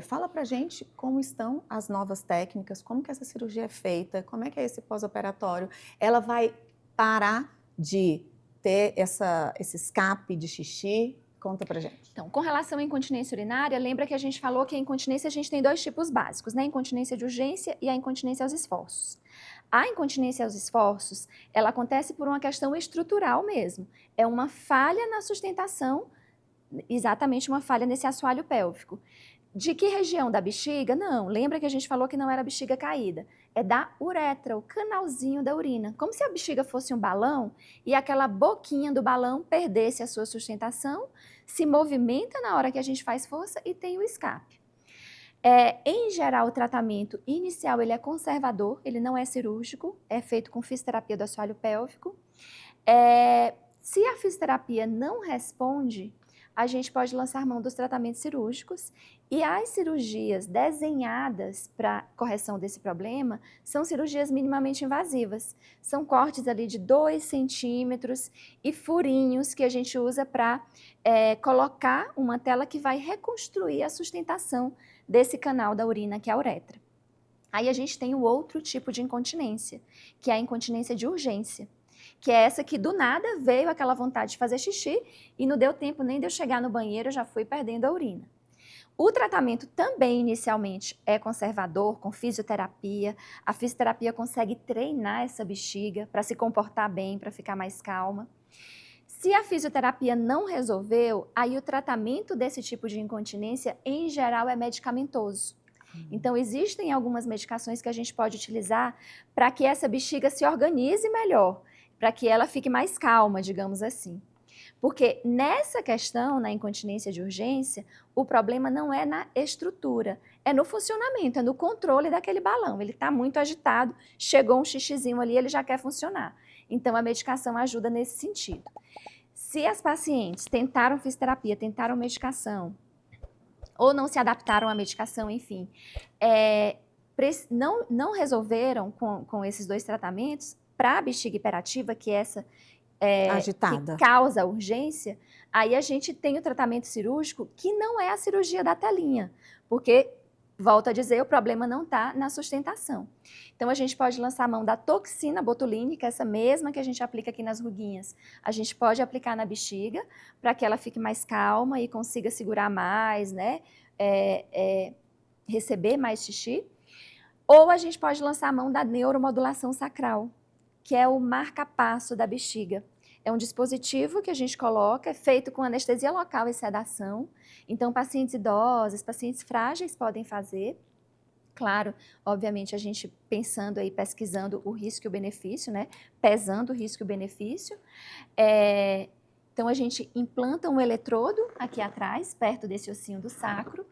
Fala pra gente como estão as novas técnicas, como que essa cirurgia é feita, como é que é esse pós-operatório. Ela vai parar de ter esse escape de xixi? Conta pra gente. Então, com relação à incontinência urinária, lembra que a gente falou que a incontinência a gente tem dois tipos básicos, né? A incontinência de urgência e a incontinência aos esforços. A incontinência aos esforços, ela acontece por uma questão estrutural mesmo. É uma falha na sustentação, exatamente uma falha nesse assoalho pélvico. De que região da bexiga? Não, lembra que a gente falou que não era bexiga caída. É da uretra, o canalzinho da urina. Como se a bexiga fosse um balão e aquela boquinha do balão perdesse a sua sustentação, se movimenta na hora que a gente faz força e tem o escape. Em geral, o tratamento inicial ele é conservador, ele não é cirúrgico, é feito com fisioterapia do assoalho pélvico. Se a fisioterapia não responde, a gente pode lançar mão dos tratamentos cirúrgicos, e as cirurgias desenhadas para correção desse problema são cirurgias minimamente invasivas. São cortes ali de 2 centímetros e furinhos que a gente usa para colocar uma tela que vai reconstruir a sustentação desse canal da urina, que é a uretra. Aí a gente tem o outro tipo de incontinência, que é a incontinência de urgência, que é essa que do nada veio aquela vontade de fazer xixi e não deu tempo nem de eu chegar no banheiro, eu já fui perdendo a urina. O tratamento também inicialmente é conservador, com fisioterapia. A fisioterapia consegue treinar essa bexiga para se comportar bem, para ficar mais calma. Se a fisioterapia não resolveu, aí o tratamento desse tipo de incontinência, em geral, é medicamentoso. Então, existem algumas medicações que a gente pode utilizar para que essa bexiga se organize melhor, para que ela fique mais calma, digamos assim. Porque nessa questão, na incontinência de urgência, o problema não é na estrutura, é no funcionamento, é no controle daquele balão. Ele está muito agitado, chegou um xixizinho ali, ele já quer funcionar. Então, a medicação ajuda nesse sentido. Se as pacientes tentaram fisioterapia, tentaram medicação, ou não se adaptaram à medicação, enfim, não resolveram com esses dois tratamentos, para a bexiga hiperativa, que é essa agitada, que causa urgência, aí a gente tem o tratamento cirúrgico, que não é a cirurgia da telinha, porque, volto a dizer, o problema não está na sustentação. Então, a gente pode lançar a mão da toxina botulínica, essa mesma que a gente aplica aqui nas ruguinhas, a gente pode aplicar na bexiga, para que ela fique mais calma e consiga segurar mais, né, receber mais xixi. Ou a gente pode lançar a mão da neuromodulação sacral, que é o marca-passo da bexiga. é um dispositivo que a gente coloca, é feito com anestesia local e sedação. Então, pacientes idosos, pacientes frágeis podem fazer. Claro, obviamente, a gente pensando aí, pesquisando o risco e o benefício, né? Pesando o risco e o benefício. Então, a gente implanta um eletrodo aqui atrás, perto desse ossinho do sacro,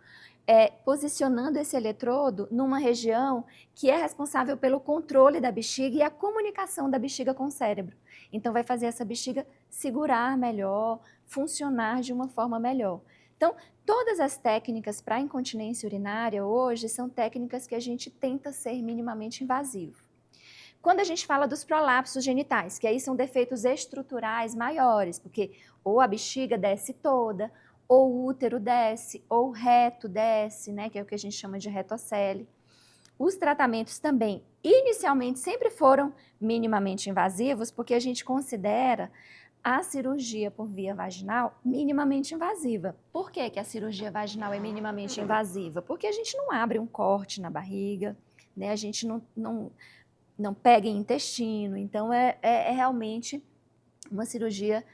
posicionando esse eletrodo numa região que é responsável pelo controle da bexiga e a comunicação da bexiga com o cérebro. Então, vai fazer essa bexiga segurar melhor, funcionar de uma forma melhor. Então, todas as técnicas para incontinência urinária hoje são técnicas que a gente tenta ser minimamente invasivo. Quando a gente fala dos prolapsos genitais, que aí são defeitos estruturais maiores, porque ou a bexiga desce toda, ou o útero desce, ou o reto desce, né, que é o que a gente chama de retocele. Os tratamentos também, inicialmente, sempre foram minimamente invasivos, porque a gente considera a cirurgia por via vaginal minimamente invasiva. Por que que a cirurgia vaginal é minimamente invasiva? Porque a gente não abre um corte na barriga, né, a gente não pega em intestino, então é realmente uma cirurgia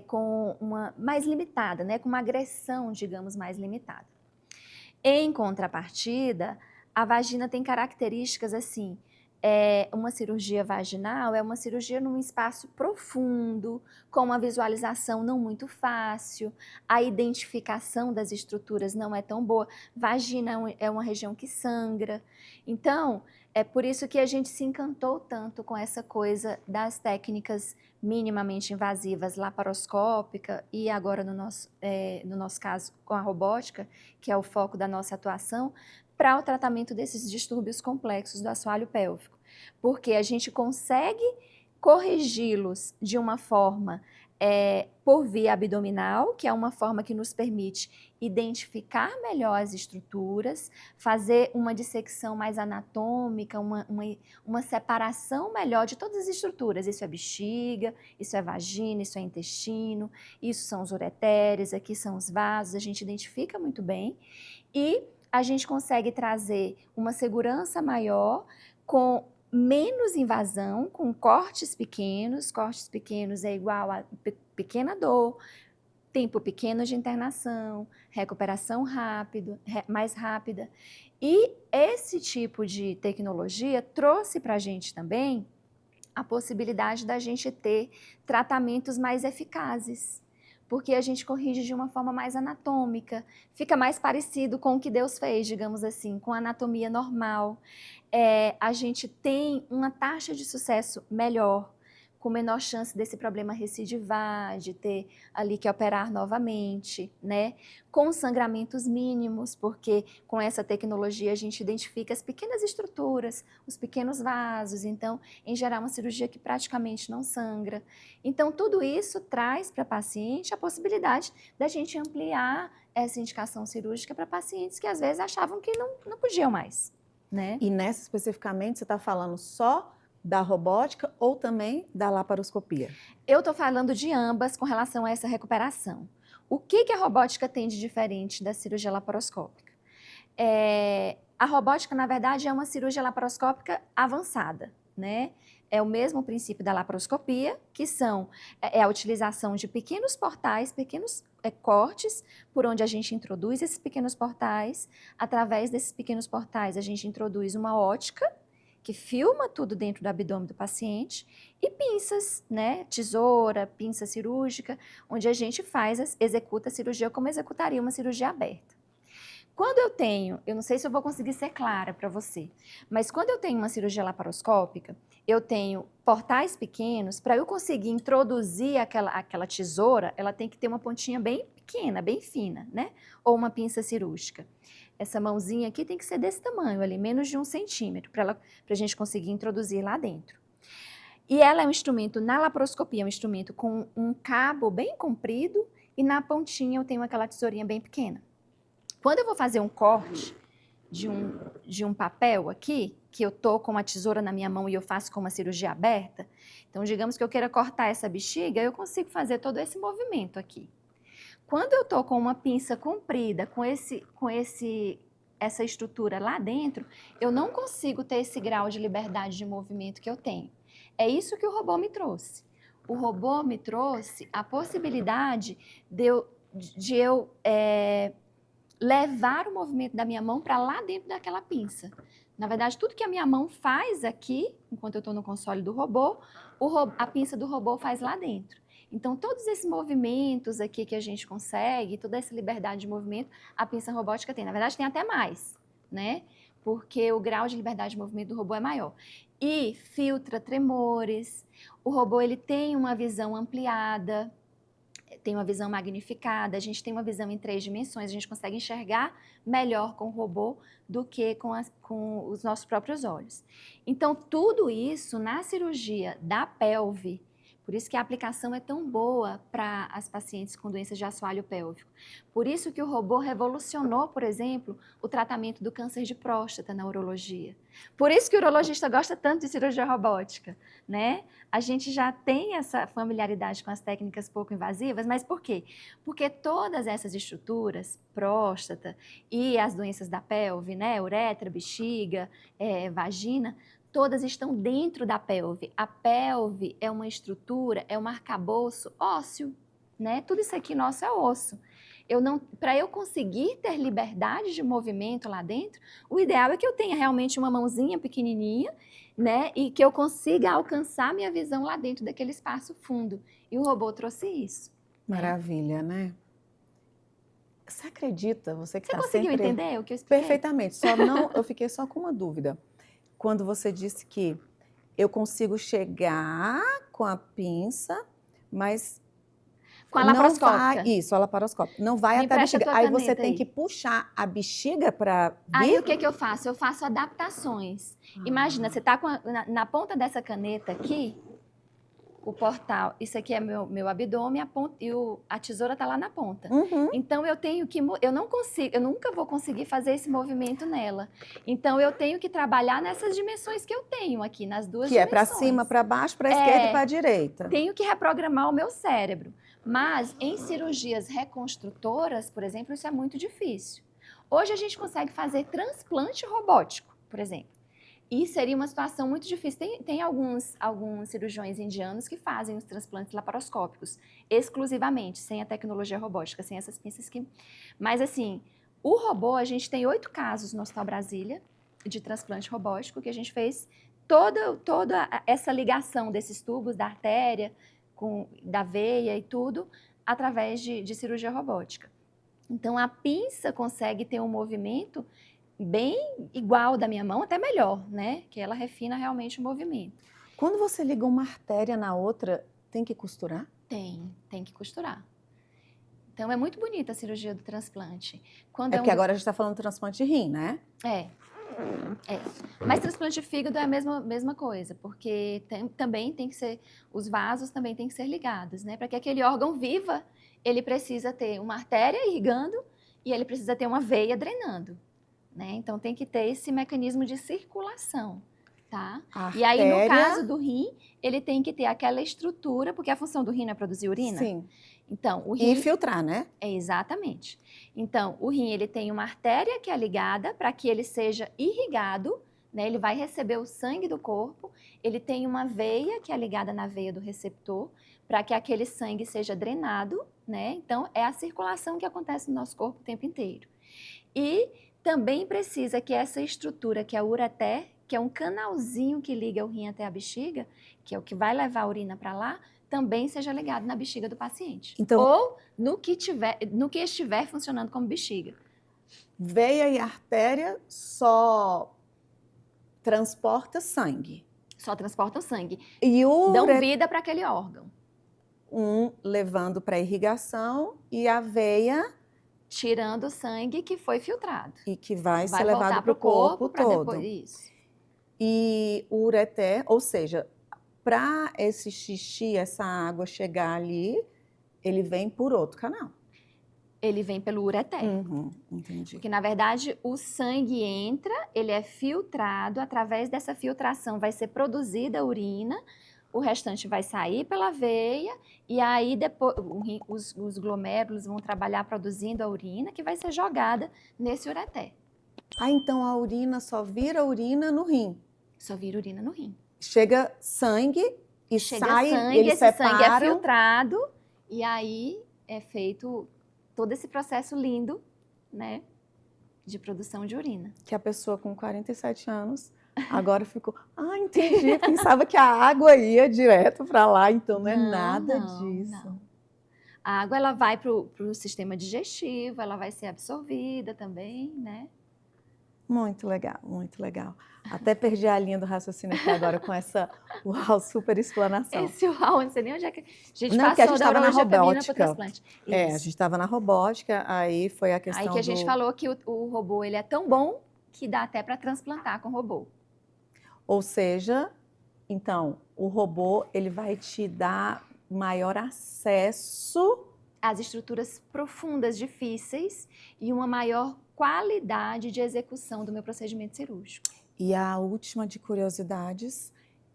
com uma mais limitada, né, com uma agressão, digamos, mais limitada. Em contrapartida, a vagina tem características assim, uma cirurgia vaginal é uma cirurgia num espaço profundo, com uma visualização não muito fácil, a identificação das estruturas não é tão boa, vagina é uma região que sangra, então é por isso que a gente se encantou tanto com essa coisa das técnicas minimamente invasivas, laparoscópica e agora no nosso caso com a robótica, que é o foco da nossa atuação, para o tratamento desses distúrbios complexos do assoalho pélvico, porque a gente consegue corrigi-los de uma forma por via abdominal, que é uma forma que nos permite identificar melhor as estruturas, fazer uma dissecção mais anatômica, uma separação melhor de todas as estruturas. Isso é bexiga, isso é vagina, isso é intestino, isso são os ureteres, aqui são os vasos, a gente identifica muito bem e a gente consegue trazer uma segurança maior com menos invasão, com cortes pequenos é igual a pequena dor, tempo pequeno de internação, recuperação mais rápida. E esse tipo de tecnologia trouxe para a gente também a possibilidade da gente ter tratamentos mais eficazes, porque a gente corrige de uma forma mais anatômica, fica mais parecido com o que Deus fez, digamos assim, com a anatomia normal. A gente tem uma taxa de sucesso melhor, com menor chance desse problema recidivar, de ter ali que operar novamente, né? Com sangramentos mínimos, porque com essa tecnologia a gente identifica as pequenas estruturas, os pequenos vasos, então, em geral, uma cirurgia que praticamente não sangra. Então, tudo isso traz para a paciente a possibilidade da gente ampliar essa indicação cirúrgica para pacientes que às vezes achavam que não podiam mais, né? E nessa especificamente, você está falando só da robótica ou também da laparoscopia? Eu estou falando de ambas com relação a essa recuperação. O que a robótica tem de diferente da cirurgia laparoscópica? A robótica, na verdade, é uma cirurgia laparoscópica avançada, né? É o mesmo princípio da laparoscopia, que é a utilização de pequenos portais, pequenos cortes, por onde a gente introduz esses pequenos portais. Através desses pequenos portais, a gente introduz uma ótica, que filma tudo dentro do abdômen do paciente, e pinças, né? Tesoura, pinça cirúrgica, onde a gente executa a cirurgia como executaria uma cirurgia aberta. Quando eu não sei se eu vou conseguir ser clara para você, mas quando eu tenho uma cirurgia laparoscópica, eu tenho portais pequenos, para eu conseguir introduzir aquela tesoura, ela tem que ter uma pontinha bem pequena, bem fina, né? Ou uma pinça cirúrgica. Essa mãozinha aqui tem que ser desse tamanho, ali, menos de 1 centímetro, para a gente conseguir introduzir lá dentro. E ela é um instrumento, na laparoscopia, é um instrumento com um cabo bem comprido e na pontinha eu tenho aquela tesourinha bem pequena. Quando eu vou fazer um corte de um papel aqui, que eu tô com uma tesoura na minha mão e eu faço com uma cirurgia aberta, então digamos que eu queira cortar essa bexiga, eu consigo fazer todo esse movimento aqui. Quando eu tô com uma pinça comprida, com essa estrutura lá dentro, eu não consigo ter esse grau de liberdade de movimento que eu tenho. É isso que o robô me trouxe. o robô me trouxe a possibilidade de eu levar o movimento da minha mão para lá dentro daquela pinça. Na verdade, tudo que a minha mão faz aqui, enquanto eu estou no console do robô, a pinça do robô faz lá dentro. Então, todos esses movimentos aqui que a gente consegue, toda essa liberdade de movimento, a pinça robótica tem. Na verdade, tem até mais, né? Porque o grau de liberdade de movimento do robô é maior. E filtra tremores. O robô ele tem uma visão ampliada, tem uma visão magnificada, a gente tem uma visão em 3 dimensões, a gente consegue enxergar melhor com o robô do que com os nossos próprios olhos. Então, tudo isso na cirurgia da pelve, por isso que a aplicação é tão boa para as pacientes com doenças de assoalho pélvico. Por isso que o robô revolucionou, por exemplo, o tratamento do câncer de próstata na urologia. Por isso que o urologista gosta tanto de cirurgia robótica, né? A gente já tem essa familiaridade com as técnicas pouco invasivas, mas por quê? Porque todas essas estruturas, próstata e as doenças da pelve, né? Uretra, bexiga, vagina, todas estão dentro da pelve. A pelve é uma estrutura, é um arcabouço ósseo, né? Tudo isso aqui nosso é osso. Para eu conseguir ter liberdade de movimento lá dentro, o ideal é que eu tenha realmente uma mãozinha pequenininha, né? E que eu consiga alcançar minha visão lá dentro daquele espaço fundo. E o robô trouxe isso. Maravilha, né? Você acredita? Você Você conseguiu entender o que eu expliquei? Perfeitamente. Eu fiquei só com uma dúvida. Quando você disse que eu consigo chegar com a pinça, mas com a não laparoscópica. vai, isso, a laparoscópica. Não vai até a bexiga. Aí você tem que puxar a bexiga para vir. Aí o que eu faço? Eu faço adaptações. Imagina, você está na ponta dessa caneta aqui, o portal, isso aqui é meu abdômen, a tesoura está lá na ponta. Uhum. Então eu nunca vou conseguir fazer esse movimento nela. Então eu tenho que trabalhar nessas dimensões que eu tenho aqui, nas duas dimensões. Que é para cima, para baixo, para a esquerda e para a direita. Tenho que reprogramar o meu cérebro. Mas em cirurgias reconstrutoras, por exemplo, isso é muito difícil. Hoje a gente consegue fazer transplante robótico, por exemplo. E seria uma situação muito difícil. Tem alguns cirurgiões indianos que fazem os transplantes laparoscópicos, exclusivamente, sem a tecnologia robótica, sem essas pinças que... Mas assim, o robô, a gente tem 8 casos no Hospital Brasília de transplante robótico, que a gente fez toda essa ligação desses tubos da artéria, da veia e tudo, através de cirurgia robótica. Então, a pinça consegue ter um movimento bem igual da minha mão, até melhor, né? Que ela refina realmente o movimento. Quando você liga uma artéria na outra, tem que costurar? Tem que costurar. Então, é muito bonita a cirurgia do transplante. Porque agora a gente está falando de transplante de rim, né? Mas transplante de fígado é a mesma coisa, porque também tem que ser, os vasos também têm que ser ligados, né? Para que aquele órgão viva, ele precisa ter uma artéria irrigando e ele precisa ter uma veia drenando, né? Então tem que ter esse mecanismo de circulação, tá? E aí, no caso do rim, ele tem que ter aquela estrutura, porque a função do rim não é produzir urina? Sim. Então, o rim... E filtrar, né? Exatamente. Então, o rim, ele tem uma artéria que é ligada para que ele seja irrigado, né? Ele vai receber o sangue do corpo, ele tem uma veia que é ligada na veia do receptor, para que aquele sangue seja drenado, né? Então, é a circulação que acontece no nosso corpo o tempo inteiro. E também precisa que essa estrutura, que é o ureter, que é um canalzinho que liga o rim até a bexiga, que é o que vai levar a urina para lá, também seja ligado na bexiga do paciente. Então, ou no que estiver funcionando como bexiga. Veia e artéria só transporta sangue. Só transportam sangue. E dão vida para aquele órgão. Levando para irrigação e a veia... tirando o sangue que foi filtrado. E que vai ser levado para o corpo todo. Depois, isso. E o ureter, ou seja, para esse xixi, essa água chegar ali, ele vem por outro canal. Ele vem pelo ureter. Entendi. Porque, na verdade, o sangue entra, ele é filtrado, através dessa filtração vai ser produzida a urina, o restante vai sair pela veia, e aí depois os glomérulos vão trabalhar produzindo a urina, que vai ser jogada nesse ureter. Então a urina só vira urina no rim? Só vira urina no rim. Chega sangue E chega sai, sangue, eles esse sangue é separam. filtrado e aí é feito todo esse processo lindo, né, de produção de urina. Que a pessoa com 47 anos agora ficou, entendi, pensava que a água ia direto para lá, então não é nada disso. Não. A água ela vai para o sistema digestivo, ela vai ser absorvida também, né? Muito legal, muito legal. Até perdi a linha do raciocínio aqui agora com essa super explanação. Esse uau, não sei nem onde é que a gente Não, porque a passou gente da estava na urologia feminina para o robótica. transplante. A Isso. gente estava na robótica, aí foi a questão Aí que a gente falou que o robô ele é tão bom que dá até para transplantar com o robô. Ou seja, então, o robô ele vai te dar maior acesso às estruturas profundas, difíceis e uma maior qualidade de execução do meu procedimento cirúrgico. E a última de curiosidades,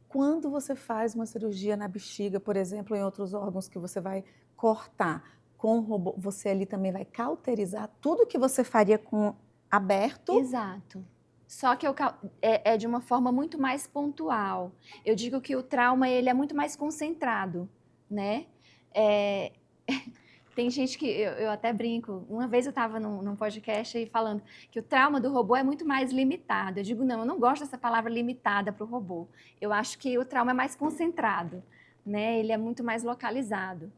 quando você faz uma cirurgia na bexiga, por exemplo, em outros órgãos que você vai cortar com o robô, você ali também vai cauterizar tudo que você faria com aberto. Exato. Só que é de uma forma muito mais pontual. Eu digo que o trauma ele é muito mais concentrado, né? Tem gente que, eu até brinco, uma vez eu estava num podcast aí falando que o trauma do robô é muito mais limitado. Eu digo, não, eu não gosto dessa palavra limitada para o robô. Eu acho que o trauma é mais concentrado, né? Ele é muito mais localizado.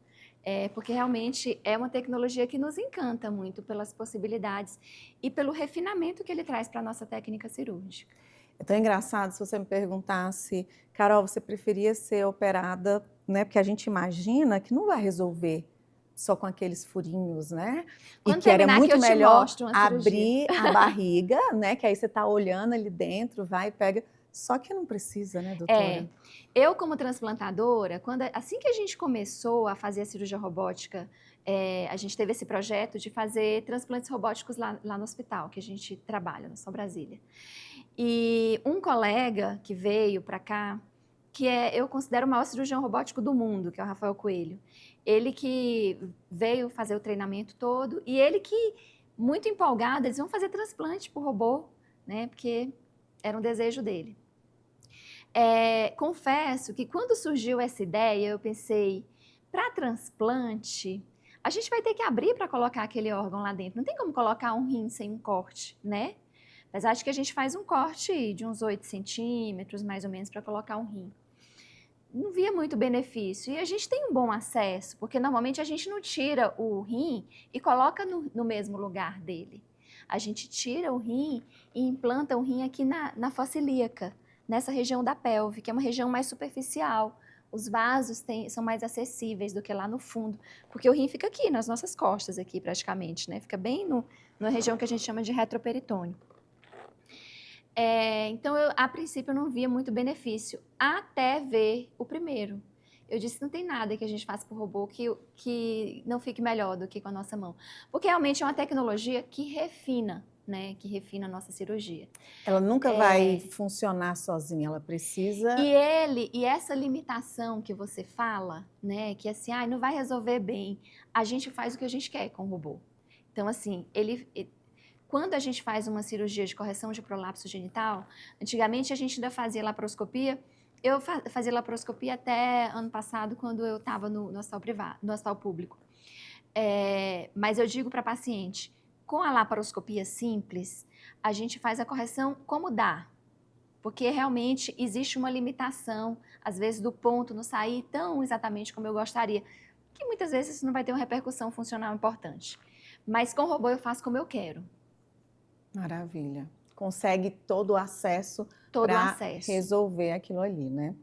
Porque realmente é uma tecnologia que nos encanta muito pelas possibilidades e pelo refinamento que ele traz para a nossa técnica cirúrgica. É tão engraçado se você me perguntasse, Carol, você preferia ser operada, né? Porque a gente imagina que não vai resolver só com aqueles furinhos, né? Quando e que era muito melhor abrir a barriga, né? Que aí você está olhando ali dentro, vai e pega. Só que não precisa, né, doutora? Eu, como transplantadora, assim que a gente começou a fazer a cirurgia robótica, a gente teve esse projeto de fazer transplantes robóticos lá no hospital, que a gente trabalha, no Sol Brasília. E um colega que veio para cá, eu considero o maior cirurgião robótico do mundo, que é o Rafael Coelho. Ele que veio fazer o treinamento todo e ele que, muito empolgado, eles vão fazer transplante por robô, né? Porque era um desejo dele. Confesso que quando surgiu essa ideia, eu pensei, para transplante, a gente vai ter que abrir para colocar aquele órgão lá dentro. Não tem como colocar um rim sem um corte, né? Apesar de que a gente faz um corte de uns 8 centímetros, mais ou menos, para colocar um rim. Não via muito benefício. E a gente tem um bom acesso, porque normalmente a gente não tira o rim e coloca no mesmo lugar dele. A gente tira o rim e implanta o rim aqui na fossa ilíaca, nessa região da pelve, que é uma região mais superficial. Os vasos são mais acessíveis do que lá no fundo, porque o rim fica aqui, nas nossas costas, aqui praticamente, né? Fica bem na região que a gente chama de retroperitônio. Então, a princípio, eu não via muito benefício, até ver o primeiro. Eu disse, não tem nada que a gente faça por robô que não fique melhor do que com a nossa mão. Porque realmente é uma tecnologia que refina, né? Que refina a nossa cirurgia. Ela nunca vai funcionar sozinha, ela precisa... E essa limitação que você fala, né? Que assim, não vai resolver bem. A gente faz o que a gente quer com o robô. Então, assim, quando a gente faz uma cirurgia de correção de prolapso genital, antigamente a gente ainda fazia laparoscopia. Eu fazia laparoscopia até ano passado, quando eu estava no hospital privado, no hospital público. Mas eu digo para paciente, com a laparoscopia simples, a gente faz a correção como dá. Porque realmente existe uma limitação, às vezes, do ponto não sair tão exatamente como eu gostaria. Que muitas vezes isso não vai ter uma repercussão funcional importante. Mas com o robô eu faço como eu quero. Maravilha. Consegue todo o acesso para resolver aquilo ali, né?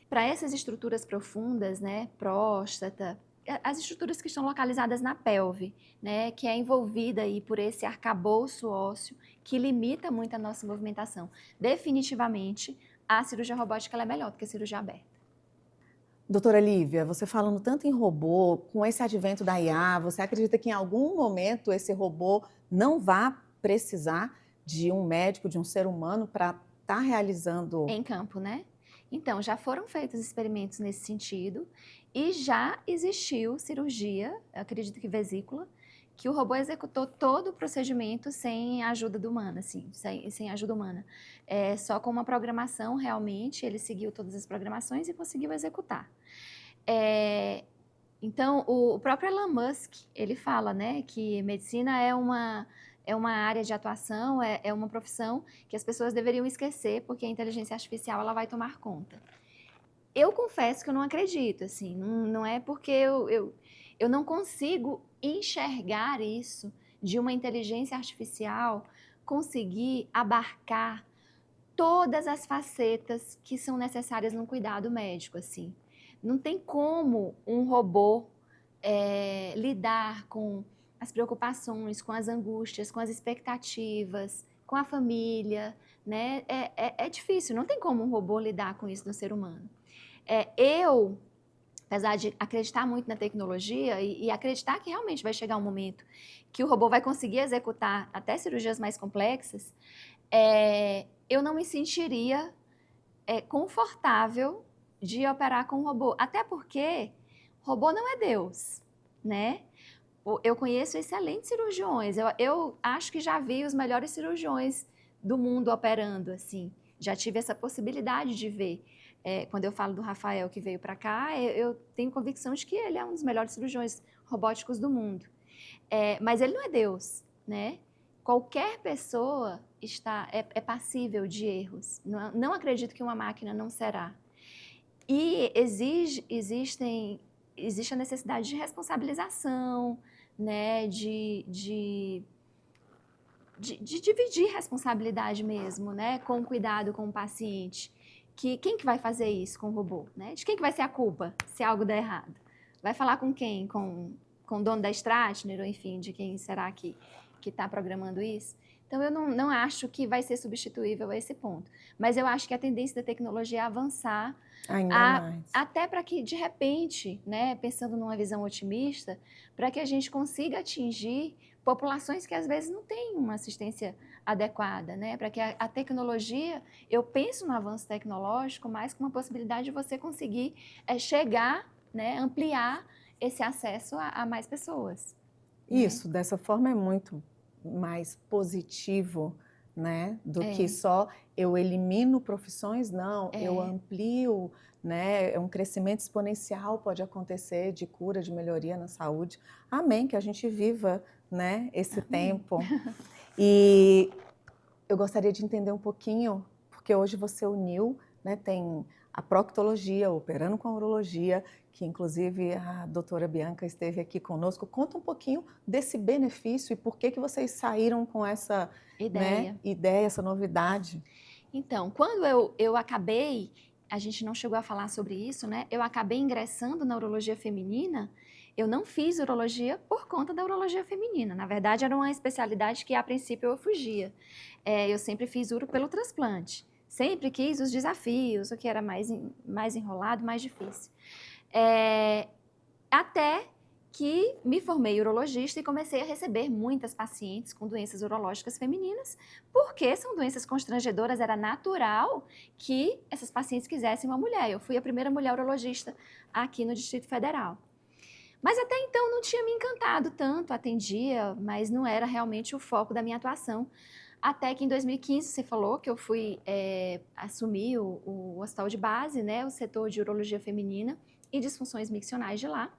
Para essas estruturas profundas, né, próstata, as estruturas que estão localizadas na pelve, né, que é envolvida aí por esse arcabouço ósseo que limita muito a nossa movimentação. Definitivamente, a cirurgia robótica ela é melhor do que a cirurgia aberta. Doutora Lívia, você falando tanto em robô, com esse advento da IA, você acredita que em algum momento esse robô não vá precisar de um médico, de um ser humano para estar realizando... Em campo, né? Então, já foram feitos experimentos nesse sentido e já existiu cirurgia, eu acredito que vesícula, que o robô executou todo o procedimento sem a ajuda humana, assim, sem ajuda humana. Só com uma programação, realmente, ele seguiu todas as programações e conseguiu executar. Então, o próprio Elon Musk, ele fala, né, que medicina é uma área de atuação, é uma profissão que as pessoas deveriam esquecer, porque a inteligência artificial ela vai tomar conta. Eu confesso que eu não acredito, assim, não é porque eu não consigo enxergar isso de uma inteligência artificial conseguir abarcar todas as facetas que são necessárias no cuidado médico, assim. Não tem como um robô lidar com as preocupações, com as angústias, com as expectativas, com a família, né? É difícil, não tem como um robô lidar com isso no ser humano. Eu, apesar de acreditar muito na tecnologia e acreditar que realmente vai chegar um momento que o robô vai conseguir executar até cirurgias mais complexas, eu não me sentiria confortável de operar com um robô. Até porque robô não é Deus, né? Eu conheço excelentes cirurgiões. Eu acho que já vi os melhores cirurgiões do mundo operando, assim. Já tive essa possibilidade de ver. Quando eu falo do Rafael que veio para cá, eu tenho convicção de que ele é um dos melhores cirurgiões robóticos do mundo. Mas ele não é Deus, né? Qualquer pessoa é passível de erros. Não acredito que uma máquina não será. E existe a necessidade de responsabilização, né? De dividir responsabilidade mesmo, né? Com cuidado com o paciente. Quem que vai fazer isso com o robô? Né? De quem que vai ser a culpa se algo der errado? Vai falar com quem? Com o dono da Stratner, ou enfim, de quem será que está programando isso? Então, eu não acho que vai ser substituível a esse ponto. Mas eu acho que a tendência da tecnologia é avançar Ainda mais. até para que, de repente, né, pensando numa visão otimista, para que a gente consiga atingir populações que às vezes não têm uma assistência adequada, né? Para que a tecnologia, eu penso no avanço tecnológico mais como uma possibilidade de você conseguir chegar, né, ampliar esse acesso a mais pessoas. Isso, dessa forma é muito mais positivo, né, do que só eu elimino profissões, não, eu amplio, né, um crescimento exponencial pode acontecer de cura, de melhoria na saúde. Amém, que a gente viva, né, esse tempo. E eu gostaria de entender um pouquinho, porque hoje você uniu, né, tem a proctologia, operando com a urologia, que inclusive a doutora Bianca esteve aqui conosco. Conta um pouquinho desse benefício e por que vocês saíram com essa ideia, essa novidade. Então, quando eu acabei, a gente não chegou a falar sobre isso, né? Eu acabei ingressando na urologia feminina. Eu não fiz urologia por conta da urologia feminina. Na verdade, era uma especialidade que, a princípio, eu fugia. Eu sempre fiz uro pelo transplante. Sempre quis os desafios, o que era mais enrolado, mais difícil. Até que me formei urologista e comecei a receber muitas pacientes com doenças urológicas femininas, porque são doenças constrangedoras, era natural que essas pacientes quisessem uma mulher. Eu fui a primeira mulher urologista aqui no Distrito Federal. Mas até então não tinha me encantado tanto, atendia, mas não era realmente o foco da minha atuação. Até que em 2015 você falou que eu fui assumir o hospital de base, né, o setor de urologia feminina e disfunções miccionais de lá.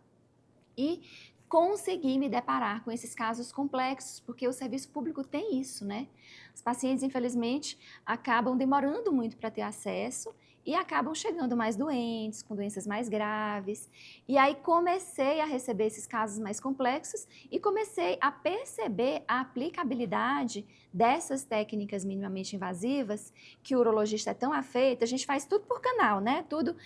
E consegui me deparar com esses casos complexos, porque o serviço público tem isso, né? Os pacientes, infelizmente, acabam demorando muito para ter acesso e acabam chegando mais doentes, com doenças mais graves. E aí comecei a receber esses casos mais complexos e comecei a perceber a aplicabilidade dessas técnicas minimamente invasivas, que o urologista é tão afeito. A gente faz tudo por canal, né? Tudo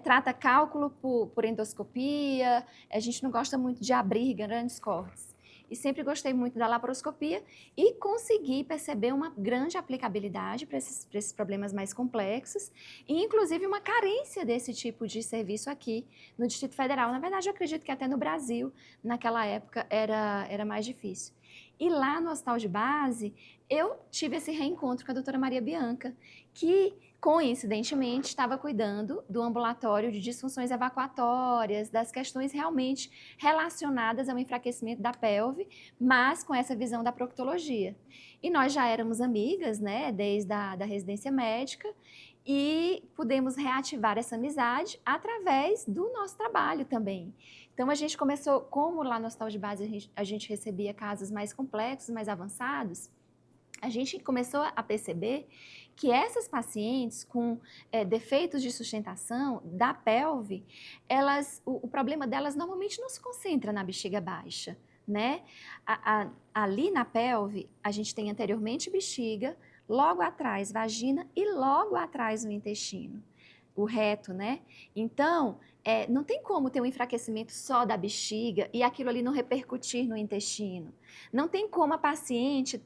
trata cálculo por endoscopia, a gente não gosta muito de abrir grandes cortes. E sempre gostei muito da laparoscopia e consegui perceber uma grande aplicabilidade para esses problemas mais complexos e, inclusive, uma carência desse tipo de serviço aqui no Distrito Federal. Na verdade, eu acredito que até no Brasil, naquela época, era mais difícil. E lá no Hospital de Base, eu tive esse reencontro com a doutora Maria Bianca, que coincidentemente estava cuidando do ambulatório de disfunções evacuatórias, das questões realmente relacionadas ao enfraquecimento da pelve, mas com essa visão da proctologia. E nós já éramos amigas, né, desde da residência médica, e pudemos reativar essa amizade através do nosso trabalho também. Então, a gente começou, como lá no Hospital de Base a gente recebia casos mais complexos, mais avançados, a gente começou a perceber que essas pacientes com defeitos de sustentação da pelve, o problema delas normalmente não se concentra na bexiga baixa, né? Ali na pelve, a gente tem anteriormente bexiga, logo atrás vagina e logo atrás o intestino, o reto, né? Então, não tem como ter um enfraquecimento só da bexiga e aquilo ali não repercutir no intestino. Não tem como a paciente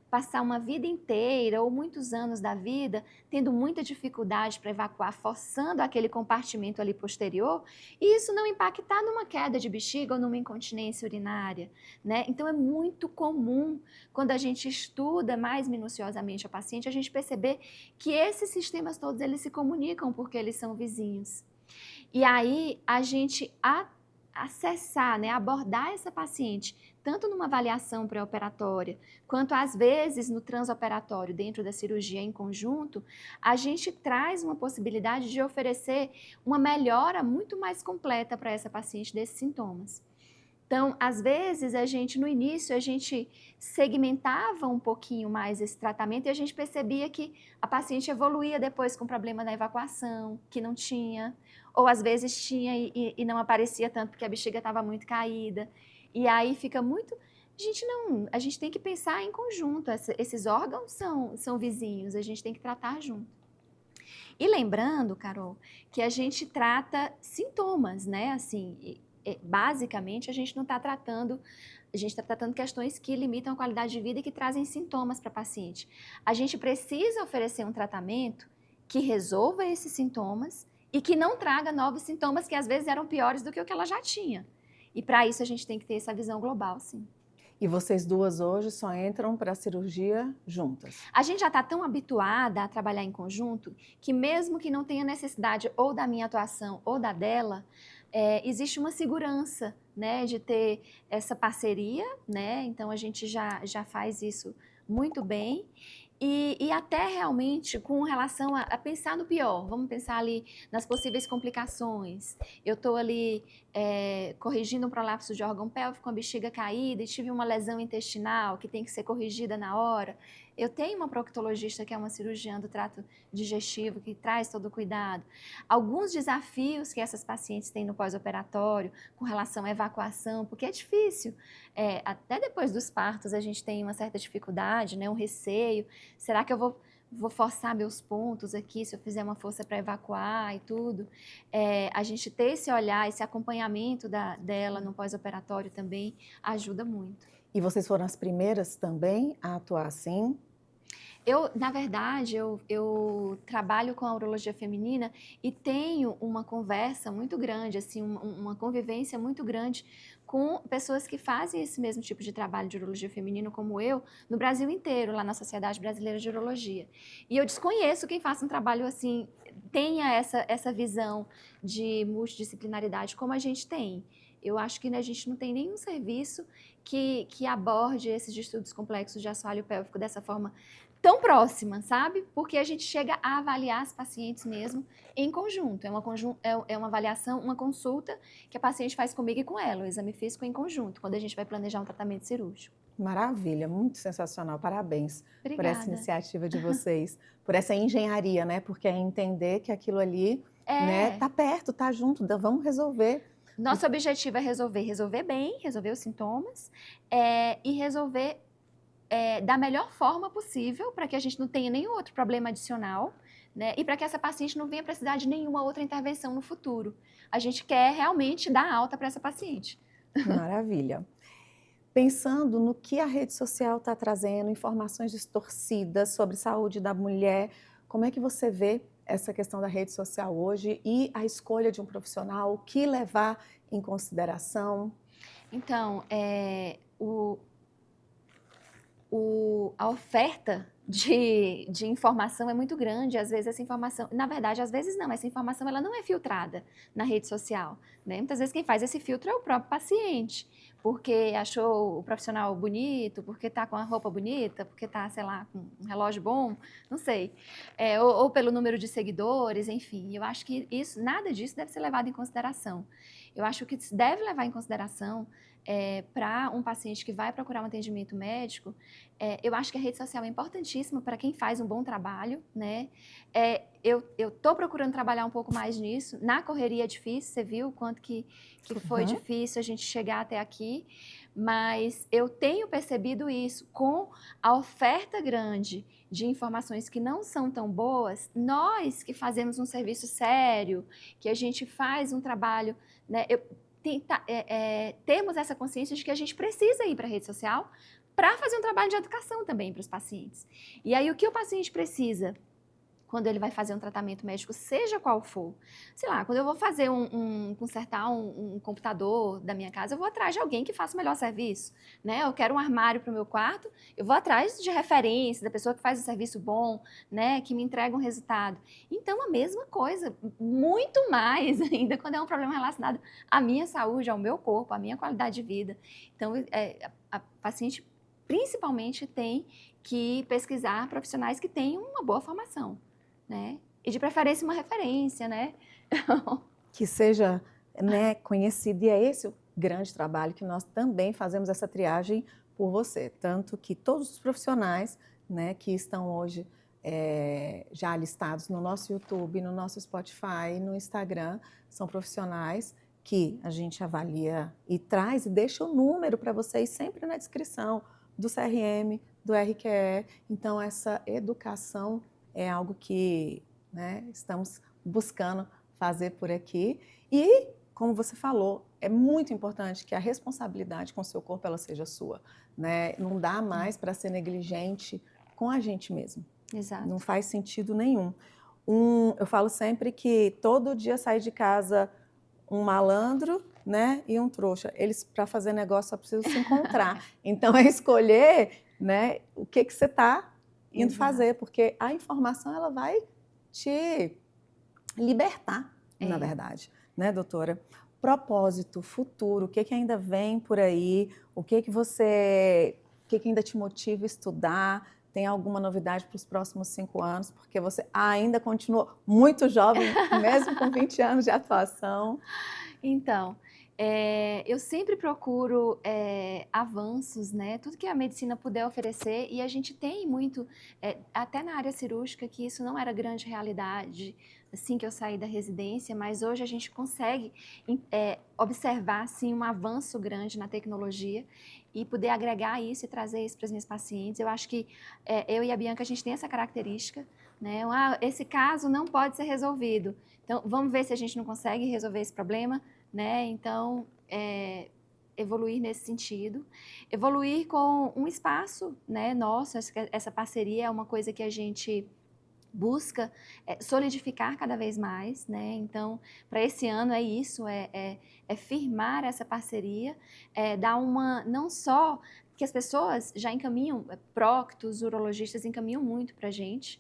passar uma vida inteira ou muitos anos da vida tendo muita dificuldade para evacuar, forçando aquele compartimento ali posterior, e isso não impactar numa queda de bexiga ou numa incontinência urinária, né? Então é muito comum, quando a gente estuda mais minuciosamente a paciente, a gente perceber que esses sistemas todos eles se comunicam porque eles são vizinhos. E aí a gente acessar, né, abordar essa paciente, tanto numa avaliação pré-operatória, quanto às vezes no transoperatório, dentro da cirurgia em conjunto, a gente traz uma possibilidade de oferecer uma melhora muito mais completa para essa paciente desses sintomas. Então, às vezes, no início, a gente segmentava um pouquinho mais esse tratamento e a gente percebia que a paciente evoluía depois com problema na evacuação, que não tinha, ou às vezes tinha e não aparecia tanto porque a bexiga estava muito caída. E aí fica muito... A gente tem que pensar em conjunto, esses órgãos são vizinhos, a gente tem que tratar junto. E lembrando, Carol, que a gente trata sintomas, né, assim... Basicamente, a gente não está tratando, a gente está tratando questões que limitam a qualidade de vida e que trazem sintomas para a paciente. A gente precisa oferecer um tratamento que resolva esses sintomas e que não traga novos sintomas que às vezes eram piores do que o que ela já tinha. E para isso a gente tem que ter essa visão global, sim. E vocês duas hoje só entram para a cirurgia juntas? A gente já está tão habituada a trabalhar em conjunto que mesmo que não tenha necessidade ou da minha atuação ou da dela, existe uma segurança, né, de ter essa parceria, né? Então a gente já faz isso muito bem. E até realmente com relação a pensar no pior, vamos pensar ali nas possíveis complicações. Eu estou ali corrigindo um prolapso de órgão pélvico com a bexiga caída e tive uma lesão intestinal que tem que ser corrigida na hora. Eu tenho uma proctologista que é uma cirurgiã do trato digestivo que traz todo o cuidado. Alguns desafios que essas pacientes têm no pós-operatório com relação à evacuação, porque é difícil. Até depois dos partos a gente tem uma certa dificuldade, né, um receio. Será que eu vou forçar meus pontos aqui se eu fizer uma força para evacuar e tudo? A gente ter esse olhar, esse acompanhamento dela no pós-operatório também ajuda muito. E vocês foram as primeiras também a atuar assim? Na verdade, eu trabalho com a urologia feminina e tenho uma conversa muito grande, assim, uma convivência muito grande com pessoas que fazem esse mesmo tipo de trabalho de urologia feminina como eu, no Brasil inteiro, lá na Sociedade Brasileira de Urologia. E eu desconheço quem faça um trabalho assim, tenha essa visão de multidisciplinaridade como a gente tem. Eu acho que a gente não tem nenhum serviço que aborde esses distúrbios complexos de assoalho pélvico dessa forma tão próxima, sabe? Porque a gente chega a avaliar as pacientes mesmo em conjunto. É uma avaliação, uma consulta que a paciente faz comigo e com ela, o exame físico em conjunto, quando a gente vai planejar um tratamento cirúrgico. Maravilha, muito sensacional. Parabéns. Obrigada. Por essa iniciativa de vocês, por essa engenharia, né? Porque é entender que aquilo ali, né, tá perto, tá junto, vamos resolver. Nosso objetivo é resolver bem, resolver os sintomas e resolver da melhor forma possível para que a gente não tenha nenhum outro problema adicional, né? E para que essa paciente não venha precisar de nenhuma outra intervenção no futuro. A gente quer realmente dar alta para essa paciente. Maravilha. Pensando no que a rede social está trazendo, informações distorcidas sobre saúde da mulher, como é que você vê essa questão da rede social hoje e a escolha de um profissional, o que levar em consideração? Então, a oferta de informação é muito grande. Às vezes essa informação, na verdade, às vezes não, essa informação ela não é filtrada na rede social, né? Muitas vezes quem faz esse filtro é o próprio paciente, porque achou o profissional bonito, porque está com a roupa bonita, porque está, sei lá, com um relógio bom, não sei, ou pelo número de seguidores, enfim. Eu acho que nada disso deve ser levado em consideração. Eu acho que se deve levar em consideração para um paciente que vai procurar um atendimento médico, eu acho que a rede social é importantíssima para quem faz um bom trabalho, né? Eu estou procurando trabalhar um pouco mais nisso. Na correria é difícil, você viu o quanto que foi difícil a gente chegar até aqui, mas eu tenho percebido isso com a oferta grande de informações que não são tão boas. Nós que fazemos um serviço sério, que a gente faz um trabalho, né? Temos essa consciência de que a gente precisa ir para a rede social para fazer um trabalho de educação também para os pacientes. E aí, o que o paciente precisa quando ele vai fazer um tratamento médico, seja qual for? Sei lá, quando eu vou fazer consertar um computador da minha casa, eu vou atrás de alguém que faça o melhor serviço, né? Eu quero um armário para o meu quarto, eu vou atrás de referência, da pessoa que faz um serviço bom, né? Que me entrega um resultado. Então, a mesma coisa, muito mais ainda, quando é um problema relacionado à minha saúde, ao meu corpo, à minha qualidade de vida. Então, a paciente principalmente tem que pesquisar profissionais que tenham uma boa formação, né? E de preferência uma referência, né? Que seja, né, conhecido. E é esse o grande trabalho que nós também fazemos essa triagem por você. Tanto que todos os profissionais, né, que estão hoje já listados no nosso YouTube, no nosso Spotify, no Instagram, são profissionais que a gente avalia e traz e deixa o número para vocês sempre na descrição do CRM, do RQE. Então, essa educação é algo que, né, estamos buscando fazer por aqui. E, como você falou, é muito importante que a responsabilidade com o seu corpo ela seja sua, né? Não dá mais para ser negligente com a gente mesmo. Exato. Não faz sentido nenhum. Eu falo sempre que todo dia sai de casa um malandro, né, e um trouxa. Eles, para fazer negócio, só precisam se encontrar. Então, é escolher, né, o que você está indo fazer, porque a informação ela vai te libertar, na verdade, né, doutora? Propósito, futuro, o que ainda vem por aí, o que ainda te motiva a estudar? Tem alguma novidade para os próximos 5 anos? Porque você ainda continua muito jovem, mesmo com 20 anos de atuação. Então, eu sempre procuro avanços, né? Tudo que a medicina puder oferecer, e a gente tem muito, até na área cirúrgica, que isso não era grande realidade assim que eu saí da residência, mas hoje a gente consegue observar, sim, um avanço grande na tecnologia e poder agregar isso e trazer isso para as minhas pacientes. Eu acho que eu e a Bianca, a gente tem essa característica, né? Esse caso não pode ser resolvido. Então, vamos ver se a gente não consegue resolver esse problema, né? Então, evoluir nesse sentido. Evoluir com um espaço, né, nosso, essa parceria é uma coisa que a gente busca solidificar cada vez mais, né? Então, para esse ano é isso, firmar essa parceria, dar não só que as pessoas já encaminham, proctos, urologistas encaminham muito para a gente,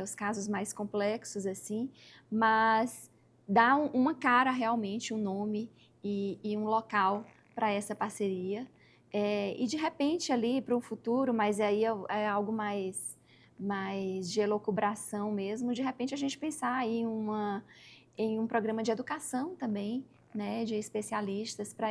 os casos mais complexos assim, mas dar uma cara realmente, um nome e um local para essa parceria, e de repente ali para o futuro, mas aí é algo mais de elucubração mesmo, de repente a gente pensar em um programa de educação também, né, de especialistas para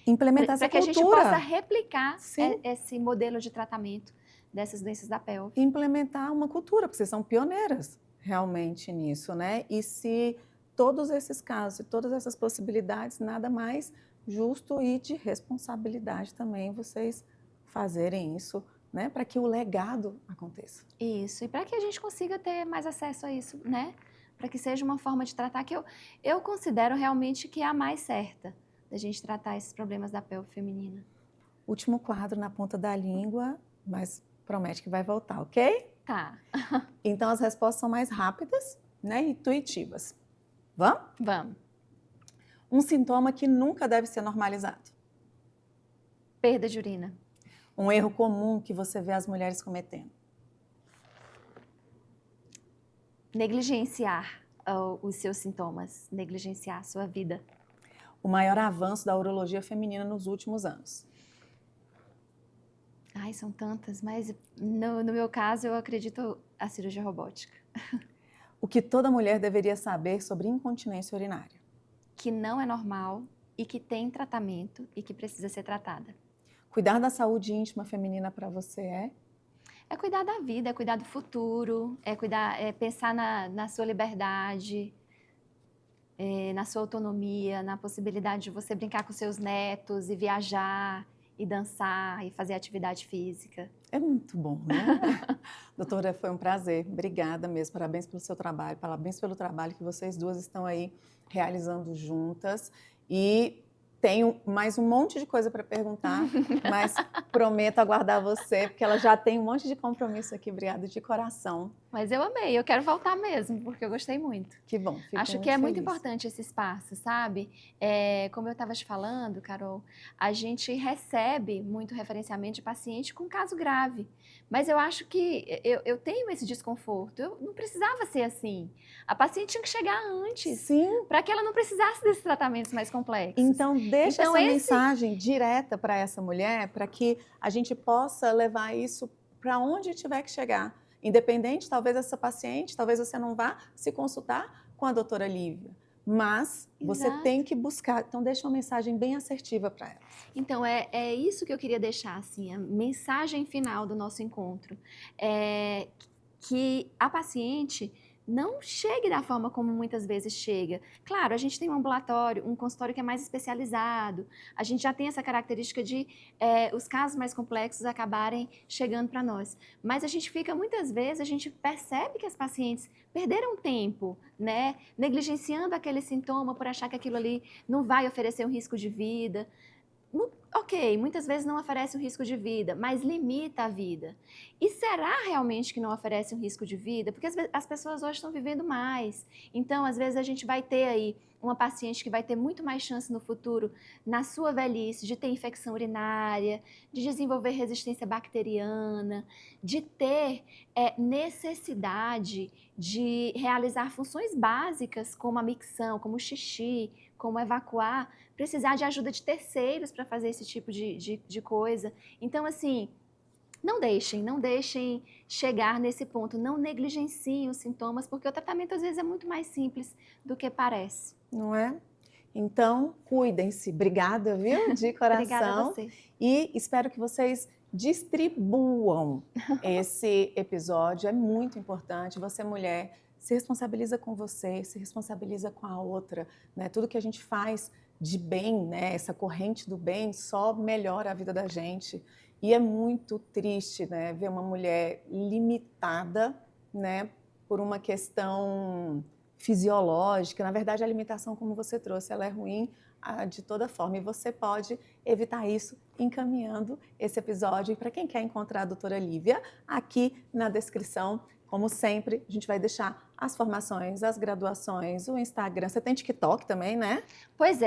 implementar essa cultura, para que a gente possa replicar esse modelo de tratamento dessas doenças da pelve. Implementar uma cultura, porque vocês são pioneiras realmente nisso, né? E se todos esses casos e todas essas possibilidades, nada mais justo e de responsabilidade também vocês fazerem isso, né, para que o legado aconteça. Isso, e para que a gente consiga ter mais acesso a isso, né? Para que seja uma forma de tratar que eu considero realmente que é a mais certa da gente tratar esses problemas da pelve feminina. Último quadro na ponta da língua, mas promete que vai voltar, ok? Tá. Então as respostas são mais rápidas, né, e intuitivas. Vamos? Vamos. Um sintoma que nunca deve ser normalizado. Perda de urina. Um erro comum que você vê as mulheres cometendo. Negligenciar os seus sintomas, negligenciar a sua vida. O maior avanço da urologia feminina nos últimos anos. Ai, são tantas, mas no meu caso eu acredito a cirurgia robótica. O que toda mulher deveria saber sobre incontinência urinária. Que não é normal e que tem tratamento e que precisa ser tratada. Cuidar da saúde íntima feminina para você é? É cuidar da vida, é cuidar do futuro, é pensar na sua liberdade, na sua autonomia, na possibilidade de você brincar com seus netos e viajar e dançar e fazer atividade física. É muito bom, né? Doutora, foi um prazer. Obrigada mesmo. Parabéns pelo seu trabalho, parabéns pelo trabalho que vocês duas estão aí realizando juntas. E tenho mais um monte de coisa para perguntar, mas prometo aguardar você, porque ela já tem um monte de compromisso aqui. Obrigada de coração. Mas eu amei, eu quero voltar mesmo, porque eu gostei muito. Que bom. Acho que é muito importante esse espaço, sabe? Como eu estava te falando, Carol, a gente recebe muito referenciamento de paciente com caso grave. Mas eu acho que eu tenho esse desconforto. Eu não precisava ser assim. A paciente tinha que chegar antes. Sim. Para que ela não precisasse desses tratamentos mais complexos. Então, deixa essa mensagem direta para essa mulher, para que a gente possa levar isso para onde tiver que chegar. Independente, talvez essa paciente, talvez você não vá se consultar com a doutora Lívia, mas você tem que buscar. Então, deixa uma mensagem bem assertiva para ela. Então, é isso que eu queria deixar, assim, a mensagem final do nosso encontro. Que a paciente não chegue da forma como muitas vezes chega. Claro, a gente tem um ambulatório, um consultório que é mais especializado, a gente já tem essa característica de os casos mais complexos acabarem chegando para nós. Mas a gente fica, muitas vezes, a gente percebe que as pacientes perderam tempo, né, negligenciando aquele sintoma por achar que aquilo ali não vai oferecer um risco de vida. Ok, muitas vezes não oferece um risco de vida, mas limita a vida. E será realmente que não oferece um risco de vida? Porque as pessoas hoje estão vivendo mais. Então, às vezes, a gente vai ter aí uma paciente que vai ter muito mais chance no futuro, na sua velhice, de ter infecção urinária, de desenvolver resistência bacteriana, de ter necessidade de realizar funções básicas, como a micção, como o xixi, como evacuar, precisar de ajuda de terceiros para fazer esse tipo de coisa. Então, assim, não deixem chegar nesse ponto, não negligenciem os sintomas, porque o tratamento às vezes é muito mais simples do que parece. Não é? Então, cuidem-se. Obrigada, viu? De coração. Obrigada a você. E espero que vocês distribuam esse episódio. É muito importante. Você, mulher, se responsabiliza com você, se responsabiliza com a outra, né? Tudo que a gente faz de bem, né? Essa corrente do bem só melhora a vida da gente. E é muito triste, né? Ver uma mulher limitada, né? Por uma questão fisiológica. Na verdade, a limitação, como você trouxe, ela é ruim de toda forma. E você pode evitar isso encaminhando esse episódio. E para quem quer encontrar a doutora Lívia, aqui na descrição, como sempre, a gente vai deixar as formações, as graduações, o Instagram. Você tem TikTok também, né? Pois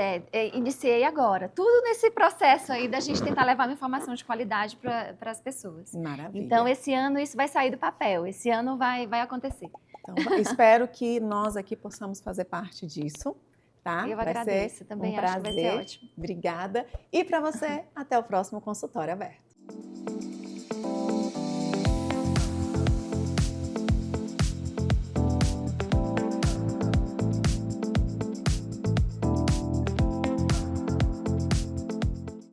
iniciei agora. Tudo nesse processo aí da gente tentar levar uma informação de qualidade para as pessoas. Maravilha. Então, esse ano isso vai sair do papel. Esse ano vai acontecer. Então, espero que nós aqui possamos fazer parte disso, tá? Eu agradeço também, acho que vai ser ótimo. Obrigada. E para você, até o próximo consultório aberto.